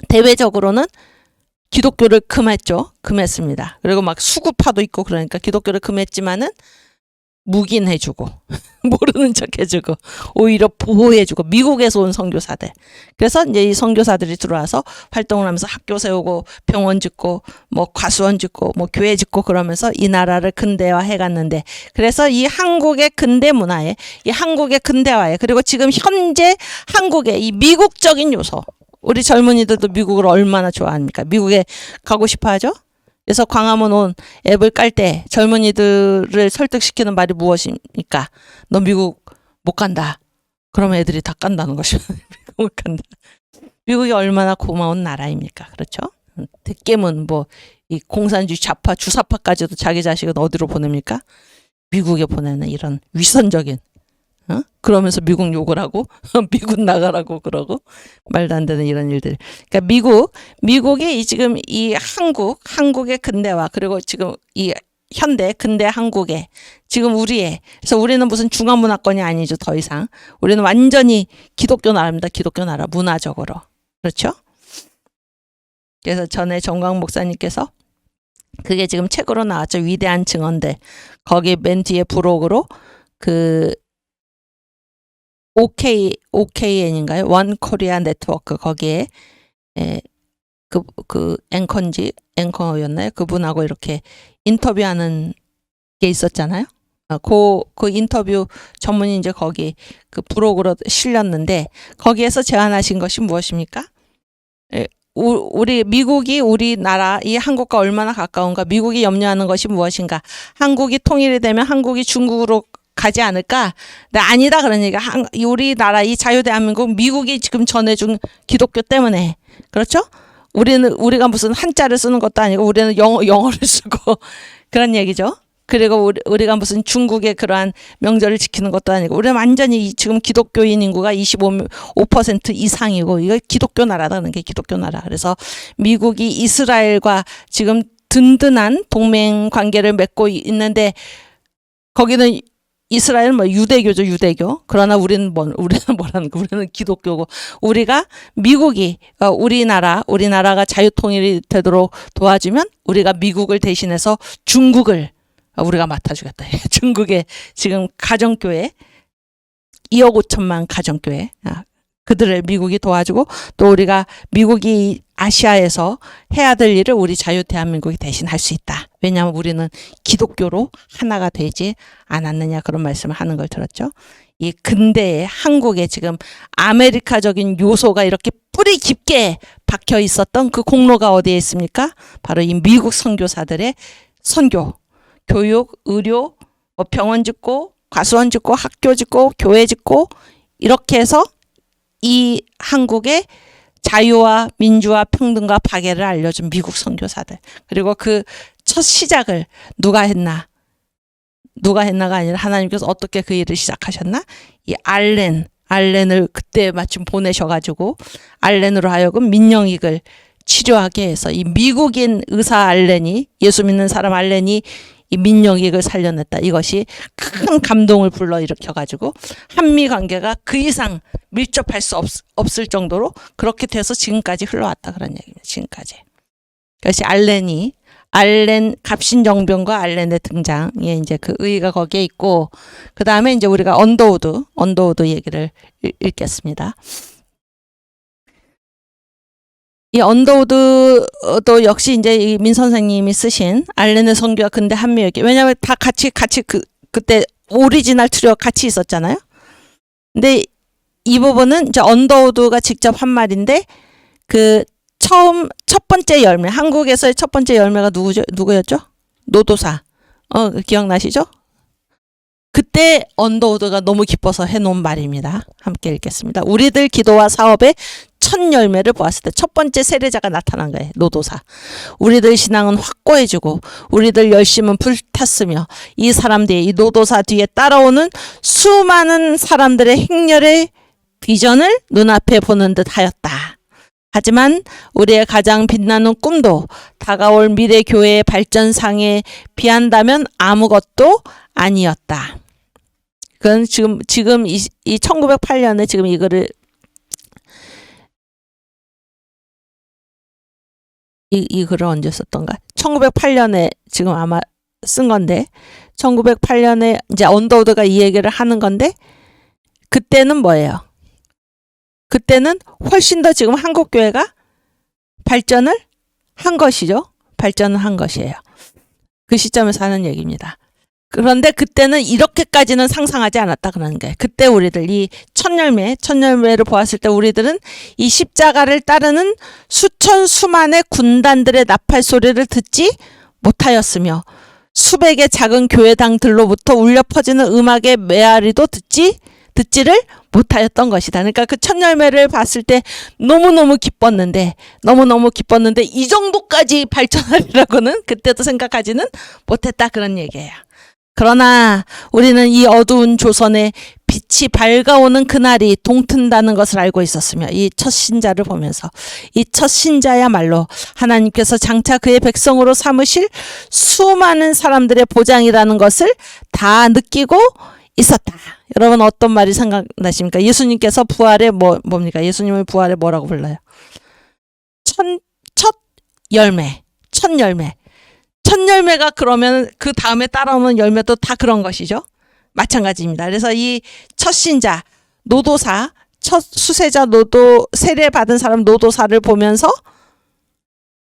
대외적으로는 기독교를 금했습니다. 그리고 막 수구파도 있고 그러니까 기독교를 금했지만은 묵인해주고 모르는 척해주고 오히려 보호해주고 미국에서 온 선교사들. 그래서 이제 이 선교사들이 들어와서 활동을 하면서 학교 세우고 병원 짓고 뭐 과수원 짓고 뭐 교회 짓고 그러면서 이 나라를 근대화해갔는데 그래서 이 한국의 근대 문화에 이 한국의 근대화에 그리고 지금 현재 한국의 이 미국적인 요소. 우리 젊은이들도 미국을 얼마나 좋아합니까? 미국에 가고 싶어 하죠? 그래서 광화문 온 앱을 깔 때 젊은이들을 설득시키는 말이 무엇입니까? 너 미국 못 간다. 그러면 애들이 다 간다는 것이죠. 미국 못 간다. 미국이 얼마나 고마운 나라입니까? 그렇죠? 대깨문 이 공산주의 좌파 주사파까지도 자기 자식은 어디로 보냅니까? 미국에 보내는 이런 위선적인 그러면서 미국 욕을 하고 미국 나가라고 그러고 말도 안 되는 이런 일들. 그러니까 미국이 지금 이 한국의 근대화 그리고 지금 이 현대 근대 한국에 지금 그래서 우리는 무슨 중화문화권이 아니죠. 더 이상 우리는 완전히 기독교 나라입니다. 기독교 나라 문화적으로. 그렇죠? 그래서 전에 정광 목사님께서 그게 지금 책으로 나왔죠. 위대한 증언들. 거기 맨 뒤에 부록으로 OKN인가요? 원 코리아 네트워크 거기에 그 앵커였나요? 그분하고 이렇게 인터뷰하는 게 있었잖아요. 그 인터뷰 전문이 이제 거기 그 브로그로 실렸는데 거기에서 제안하신 것이 무엇입니까? 우리 미국이 우리나라 이 한국과 얼마나 가까운가? 미국이 염려하는 것이 무엇인가? 한국이 통일이 되면 한국이 중국으로 가지 않을까? 네, 아니다 그런 얘기가 우리나라 이 자유대한민국 미국이 지금 전해준 기독교 때문에 그렇죠? 우리가 무슨 한자를 쓰는 것도 아니고 우리는 영어를 쓰고 그런 얘기죠. 그리고 우리가 무슨 중국의 그러한 명절을 지키는 것도 아니고 우리는 완전히 지금 기독교인 인구가 25% 이상이고 이거 기독교 나라다는 게 기독교 나라. 그래서 미국이 이스라엘과 지금 든든한 동맹 관계를 맺고 있는데 거기는 이스라엘은 뭐 유대교죠, 유대교. 그러나 우리는 뭐라는 거? 우리는 기독교고. 미국이 우리나라가 자유통일이 되도록 도와주면 우리가 미국을 대신해서 중국을 우리가 맡아주겠다. 중국의 지금 가정교회 2억 5천만 가정교회 그들을 미국이 도와주고 또 우리가 미국이 아시아에서 해야 될 일을 우리 자유대한민국이 대신 할 수 있다. 왜냐하면 우리는 기독교로 하나가 되지 않았느냐 그런 말씀을 하는 걸 들었죠. 이 근대의 한국에 지금 아메리카적인 요소가 이렇게 뿌리 깊게 박혀 있었던 그 공로가 어디에 있습니까? 바로 이 미국 선교사들의 선교, 교육, 의료, 병원 짓고 과수원 짓고 학교 짓고 교회 짓고 이렇게 해서 이 한국의 자유와 민주와 평등과 박애를 알려준 미국 선교사들. 그리고 그 첫 시작을 누가 했나가 아니라 하나님께서 어떻게 그 일을 시작하셨나? 이 알렌을 그때 마침 보내셔가지고 알렌으로 하여금 민영익을 치료하게 해서 이 미국인 의사 알렌이 예수 믿는 사람 알렌이 이 민영익을 살려냈다. 이것이 큰 감동을 불러일으켜가지고 한미 관계가 그 이상 밀접할 수 없을 정도로 그렇게 돼서 지금까지 흘러왔다. 그런 얘기입니다. 지금까지. 그것이 알렌 갑신정변과 알렌의 등장에 이제 그 의의가 거기에 있고 그 다음에 이제 우리가 언더우드 얘기를 읽겠습니다. 이 언더우드도 역시 이제 이 민 선생님이 쓰신 알렌의 선교와 근대 한미역이 왜냐하면 다 같이 그때 오리지널 트리오 같이 있었잖아요. 근데 이 부분은 이제 언더우드가 직접 한 말인데 그 첫 번째 열매 한국에서의 첫 번째 열매가 누구였죠? 노도사. 기억나시죠? 그때 언더우드가 너무 기뻐서 해놓은 말입니다. 함께 읽겠습니다. 우리들 기도와 사업의 첫 열매를 보았을 때 첫 번째 세례자가 나타난 거예요. 노도사. 우리들 신앙은 확고해지고 우리들 열심은 불탔으며 이 사람들이 이 노도사 뒤에 따라오는 수많은 사람들의 행렬의 비전을 눈앞에 보는 듯 하였다. 하지만 우리의 가장 빛나는 꿈도 다가올 미래 교회의 발전상에 비한다면 아무것도 아니었다. 그건 지금 이 1908년에 지금 이거를 이 글을 언제 썼던가? 1908년에 지금 아마 쓴 건데 1908년에 이제 언더우드가 이 얘기를 하는 건데 그때는 뭐예요? 그때는 훨씬 더 지금 한국교회가 발전을 한 것이죠. 발전을 한 것이에요. 그 시점에서 하는 얘기입니다. 그런데 그때는 이렇게까지는 상상하지 않았다 그러는 거예요. 그때 우리들 이 첫 열매를 보았을 때 우리들은 이 십자가를 따르는 수만의 군단들의 나팔 소리를 듣지 못하였으며 수백의 작은 교회당들로부터 울려 퍼지는 음악의 메아리도 듣지를 못하였던 것이다. 그러니까 그 첫 열매를 봤을 때 너무너무 기뻤는데 이 정도까지 발전하리라고는 그때도 생각하지는 못했다 그런 얘기예요. 그러나 우리는 이 어두운 조선에 빛이 밝아오는 그날이 동튼다는 것을 알고 있었으며 이 첫 신자를 보면서 이 첫 신자야말로 하나님께서 장차 그의 백성으로 삼으실 수많은 사람들의 보장이라는 것을 다 느끼고 있었다. 여러분 어떤 말이 생각나십니까? 예수님께서 부활에 뭡니까? 예수님을 부활에 뭐라고 불러요? 첫 열매가 그러면 그 다음에 따라오는 열매도 다 그런 것이죠. 마찬가지입니다. 그래서 이 첫 신자 노도사, 첫 수세자 노도, 세례받은 사람 노도사를 보면서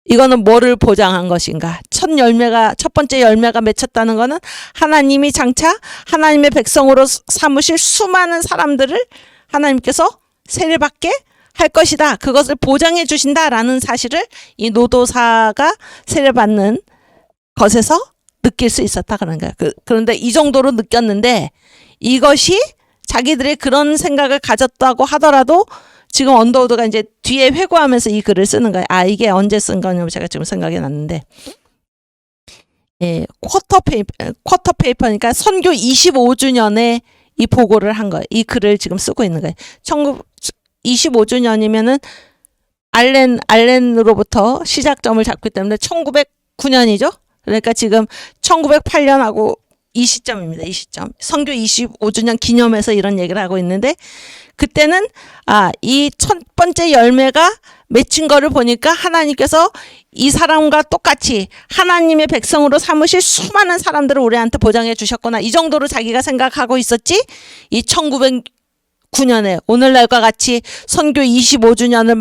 이거는 뭐를 보장한 것인가? 첫 번째 열매가 맺혔다는 거는 하나님이 장차 하나님의 백성으로 삼으실 수많은 사람들을 하나님께서 세례받게 할 것이다. 그것을 보장해 주신다라는 사실을 이 노도사가 세례받는 것에서 느낄 수 있었다 그런 거야. 그런데 이 정도로 느꼈는데 이것이 자기들의 그런 생각을 가졌다고 하더라도 지금 언더우드가 이제 뒤에 회고하면서 이 글을 쓰는 거예요. 아, 이게 언제 쓴 거냐면 제가 지금 생각이 났는데, 예, 쿼터 페이퍼니까 선교 25주년에 이 보고를 한 거예요. 이 글을 지금 쓰고 있는 거예요. 25주년이면은 알렌으로부터 시작점을 잡기 때문에 1909년이죠. 그러니까 지금 1908년하고 이 시점입니다. 이 시점. 선교 25주년 기념해서 이런 얘기를 하고 있는데 그때는 이 첫 번째 열매가 맺힌 거를 보니까 하나님께서 이 사람과 똑같이 하나님의 백성으로 삼으실 수많은 사람들을 우리한테 보장해 주셨구나. 이 정도로 자기가 생각하고 있었지. 이 1909년에 오늘날과 같이 선교 25주년을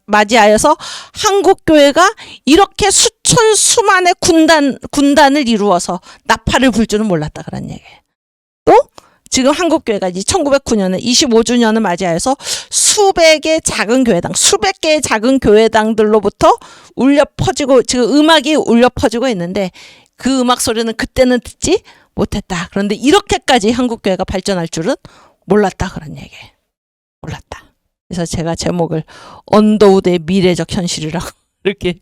맞이하여서 한국교회가 이렇게 수천수만의 군단을 이루어서 나팔을 불 줄은 몰랐다 그런 얘기예요. 또 지금 한국교회가 이제 1909년에 25주년을 맞이하여서 수백 개의 작은 교회당들로부터 울려 퍼지고 지금 음악이 울려 퍼지고 있는데 그 음악 소리는 그때는 듣지 못했다. 그런데 이렇게까지 한국교회가 발전할 줄은 몰랐다 그런 얘기예요. 몰랐다. 그래서 제가 제목을 언더우드의 미래적 현실이라고 이렇게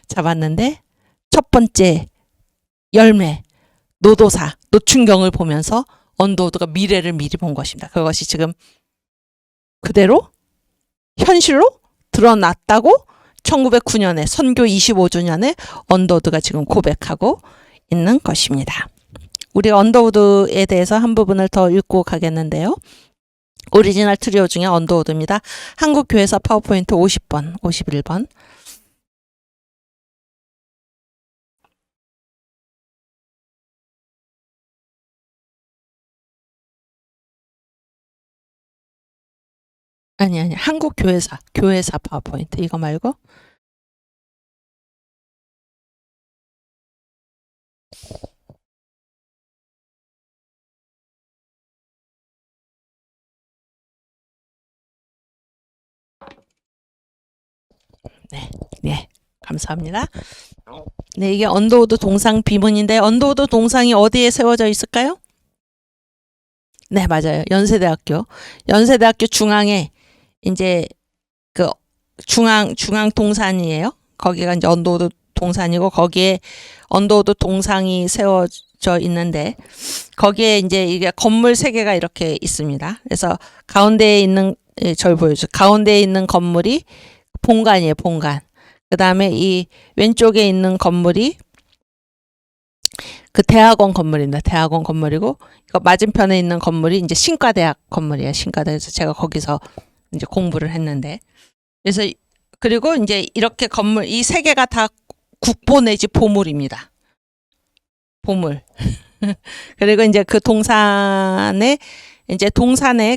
잡았는데 첫 번째 열매 노도사 노춘경을 보면서 언더우드가 미래를 미리 본 것입니다. 그것이 지금 그대로 현실로 드러났다고 1909년에 선교 25주년에 언더우드가 지금 고백하고 있는 것입니다. 우리 언더우드에 대해서 한 부분을 더 읽고 가겠는데요. 오리지널 트리오 중에 언더우드입니다. 한국교회사 파워포인트 50번, 51번. 아니 교회사 파워포인트 이거 말고 네, 감사합니다. 네, 이게 언더우드 동상 비문인데 언더우드 동상이 어디에 세워져 있을까요? 네, 맞아요. 연세대학교 중앙에 이제 그 중앙 동산이에요. 거기가 이제 언더우드 동산이고 거기에 언더우드 동상이 세워져 있는데 거기에 이제 이게 건물 3개가 이렇게 있습니다. 그래서 가운데에 있는 저를 보여줘. 가운데에 있는 건물이 본관이에요. 본관. 그 다음에 이 왼쪽에 있는 건물이 그 대학원 건물입니다. 대학원 건물이고 이거 맞은편에 있는 건물이 이제 신과대학 건물이에요. 신과대에서 제가 거기서 이제 공부를 했는데 그래서 그리고 이제 이렇게 건물 이 3개가 다 국보 내지 보물입니다. 보물. 그리고 이제 그 동산에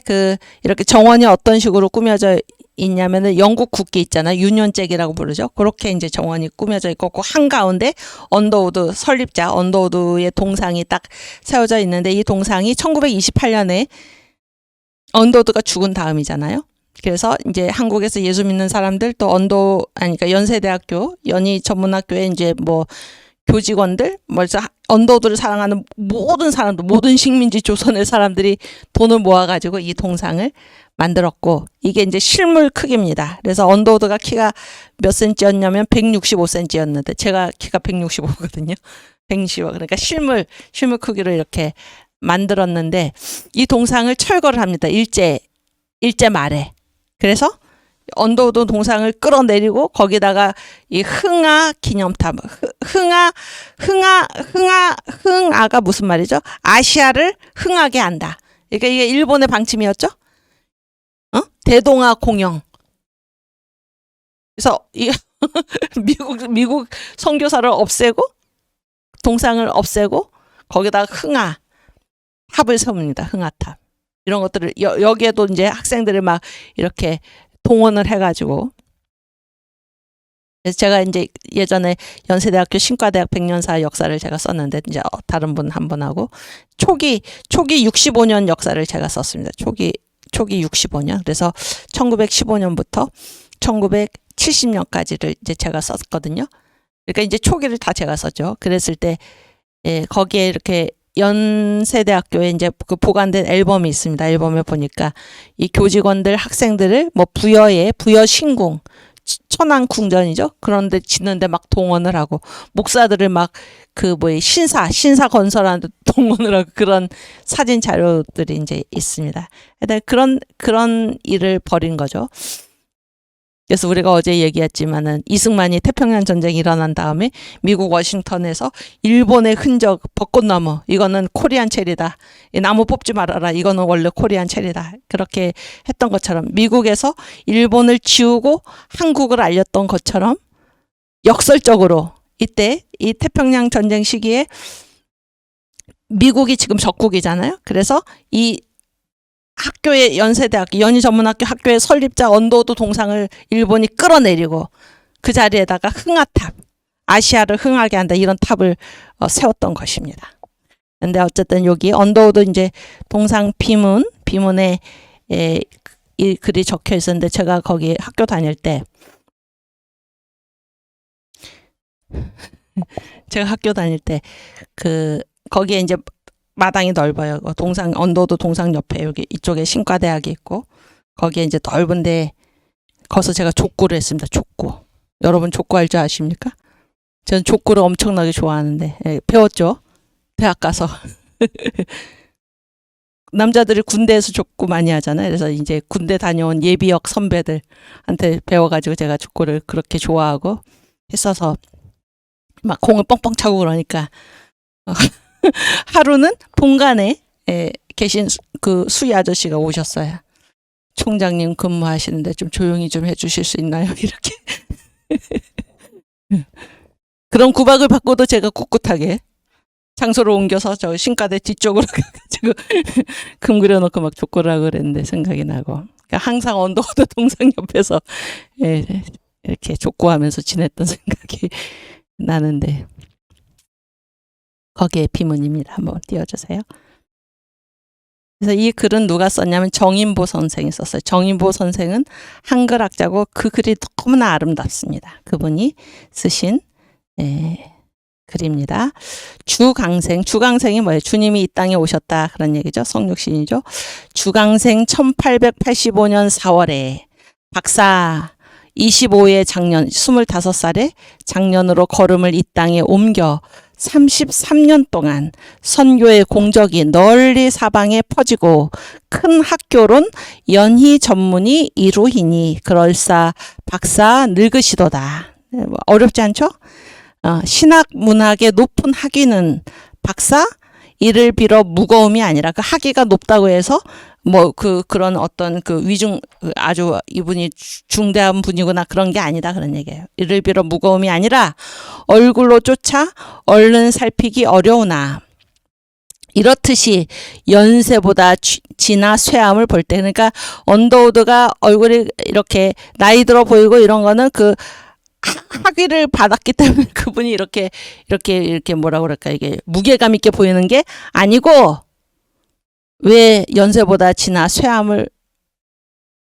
그 이렇게 정원이 어떤 식으로 꾸며져 있냐면은 영국 국기 있잖아요. 유년잭이라고 부르죠. 그렇게 이제 정원이 꾸며져 있고 그 한가운데 언더우드 설립자 언더우드의 동상이 딱 세워져 있는데 이 동상이 1928년에 언더우드가 죽은 다음이잖아요. 그래서 이제 한국에서 예수 믿는 사람들 또 그러니까 연세대학교 연희전문학교에 이제 뭐 교직원들 언더우드를 사랑하는 모든 사람들 모든 식민지 조선의 사람들이 돈을 모아가지고 이 동상을 만들었고 이게 이제 실물 크기입니다. 그래서 언더우드가 키가 몇 센치였냐면 165cm였는데 제가 키가 165거든요. 165 그러니까 실물 크기로 이렇게 만들었는데 이 동상을 철거를 합니다. 일제 말에. 그래서 언더우드 동상을 끌어내리고 거기다가 이 흥하 기념탑 흥하가 무슨 말이죠? 아시아를 흥하게 한다. 그러니까 이게 일본의 방침이었죠. 대동아 공영. 그래서 이 미국 선교사를 없애고 동상을 없애고 거기다가 흥하 탑을 세웁니다. 흥하탑. 이런 것들을 여기에도 이제 학생들을 막 이렇게 동원을 해가지고, 그래서 제가 이제 예전에 연세대학교 신과대학 100년사 역사를 제가 썼는데, 이제 다른 분 한 분 하고 초기 65년 역사를 제가 썼습니다. 초기 65년. 그래서 1915년부터 1970년까지를 이제 제가 썼거든요. 그러니까 이제 초기를 다 제가 썼죠. 그랬을 때 거기에 이렇게 연세대학교에 이제 그 보관된 앨범이 있습니다. 앨범에 보니까 이 교직원들 학생들을 뭐 부여 신궁 천안 궁전이죠. 그런데 짓는데 막 동원을 하고 목사들을 막 그 신사 건설하는데 동원을 하고 그런 사진 자료들이 이제 있습니다. 그런 일을 벌인 거죠. 그래서 우리가 어제 얘기했지만은 이승만이 태평양 전쟁이 일어난 다음에 미국 워싱턴에서 일본의 흔적 벚꽃나무 이거는 코리안 체리다. 이 나무 뽑지 말아라. 이거는 원래 코리안 체리다. 그렇게 했던 것처럼 미국에서 일본을 지우고 한국을 알렸던 것처럼 역설적으로 이때 이 태평양 전쟁 시기에 미국이 지금 적국이잖아요. 그래서 이 학교의 연세대학교 연희전문학교 학교의 설립자 언더우드 동상을 일본이 끌어내리고 그 자리에다가 흥화탑 아시아를 흥하게 한다 이런 탑을 세웠던 것입니다. 근데 어쨌든 여기 언더우드 이제 동상 비문에 이 글이 적혀 있었는데 제가 거기 학교 다닐 때 그 거기에 이제 마당이 넓어요. 언더우드 동상 옆에 여기 이쪽에 신과대학이 있고 거기에 이제 넓은데 거기서 제가 족구를 했습니다. 족구. 여러분 족구 할 줄 아십니까? 저는 족구를 엄청나게 좋아하는데 배웠죠. 대학 가서. 남자들이 군대에서 족구 많이 하잖아요. 그래서 이제 군대 다녀온 예비역 선배들한테 배워가지고 제가 족구를 그렇게 좋아하고 했어서 막 공을 뻥뻥 차고 그러니까 하루는 본관에 계신 그 수위 아저씨가 오셨어요. 총장님 근무하시는데 좀 조용히 좀 해주실 수 있나요? 이렇게. 그런 구박을 받고도 제가 꿋꿋하게 장소를 옮겨서 저 신과대 뒤쪽으로 가가지고 금 그려놓고 막 족구를 하고 그랬는데 생각이 나고. 그러니까 항상 언더우드 동상 옆에서 이렇게 족구하면서 지냈던 생각이 나는데 거기에 비문입니다. 한번 띄워주세요. 그래서 이 글은 누가 썼냐면 정인보 선생이 썼어요. 정인보 선생은 한글학자고 그 글이 너무나 아름답습니다. 그분이 쓰신 글입니다. 주강생이 뭐예요? 주님이 이 땅에 오셨다 그런 얘기죠. 성육신이죠. 주강생 1885년 4월에 박사 25의 장년 25살에 장년으로 걸음을 이 땅에 옮겨 33년 동안 선교의 공적이 널리 사방에 퍼지고 큰 학교론 연희 전문이 이루히니 그럴싸 박사 늙으시도다. 어렵지 않죠? 신학 문학의 높은 학위는 박사 이를 빌어 무거움이 아니라 그 학위가 높다고 해서 그런 어떤 위중 아주 이분이 중대한 분이구나 그런 게 아니다 그런 얘기예요. 이를 빌어 무거움이 아니라 얼굴로 쫓아 얼른 살피기 어려우나 이렇듯이 연세보다 지나 쇠함을 볼 때 그러니까 언더우드가 얼굴이 이렇게 나이 들어 보이고 이런 거는 그 학위를 받았기 때문에 그분이 이렇게 뭐라 그럴까 이게 무게감 있게 보이는 게 아니고 왜 연세보다 지나 쇠함을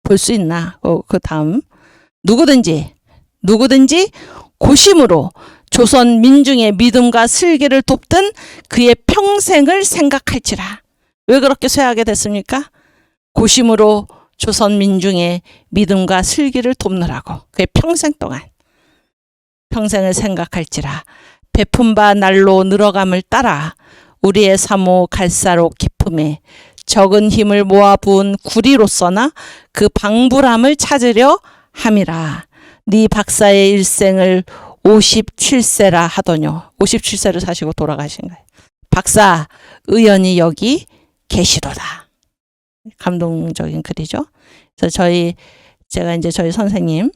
볼 수 있나? 그 다음 누구든지 고심으로 조선 민중의 믿음과 슬기를 돕든 그의 평생을 생각할지라. 왜 그렇게 쇠하게 됐습니까? 고심으로 조선 민중의 믿음과 슬기를 돕느라고 그의 평생 동안 평생을 생각할지라. 베푼 바 날로 늘어감을 따라 우리의 사모 갈사로 깊음에 적은 힘을 모아 부은 구리로서나 그 방불함을 찾으려 함이라. 네 박사의 일생을 57세라 하더뇨. 57세를 사시고 돌아가신 거예요. 박사 의연히 여기 계시도다. 감동적인 글이죠. 그래서 제가 이제 저희 선생님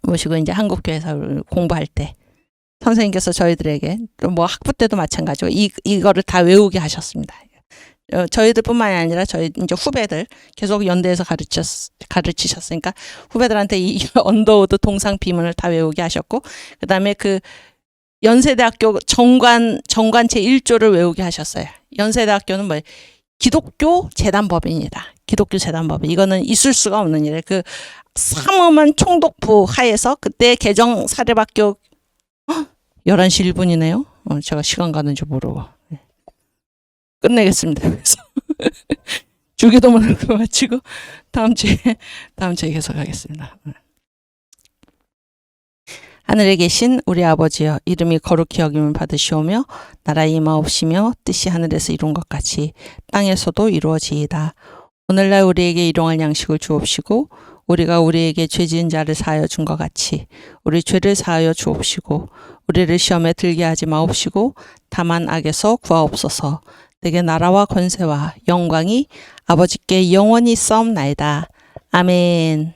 모시고 이제 한국교회에서 공부할 때 선생님께서 저희들에게 뭐 학부 때도 마찬가지고 이거를 다 외우게 하셨습니다. 저희들뿐만이 아니라 저희 이제 후배들 계속 연대에서 가르치셨으니까 후배들한테 이 언더우드 동상 비문을 다 외우게 하셨고, 그다음에 그 연세대학교 정관체 1조를 외우게 하셨어요. 연세대학교는 뭐 기독교 재단법인이다. 기독교 재단법인. 이거는 있을 수가 없는 일이에요. 그 삼엄한 총독부 하에서 그때 개정 사립학교 11시 1분이네요. 제가 시간 가는 줄 모르고. 끝내겠습니다. 그래서 주기도문을 마치고 다음 주에 계속하겠습니다. 하늘에 계신 우리 아버지여, 이름이 거룩히 여김을 받으시오며 나라의 임하옵시며 뜻이 하늘에서 이룬 것 같이 땅에서도 이루어지이다. 오늘날 우리에게 일용할 양식을 주옵시고 우리가 우리에게 죄 지은 자를 사하여 준 것 같이 우리 죄를 사하여 주옵시고 우리를 시험에 들게 하지 마옵시고 다만 악에서 구하옵소서. 내게 나라와 권세와 영광이 아버지께 영원히 있사옵나이다. 아멘.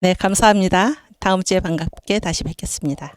네, 감사합니다. 다음 주에 반갑게 다시 뵙겠습니다.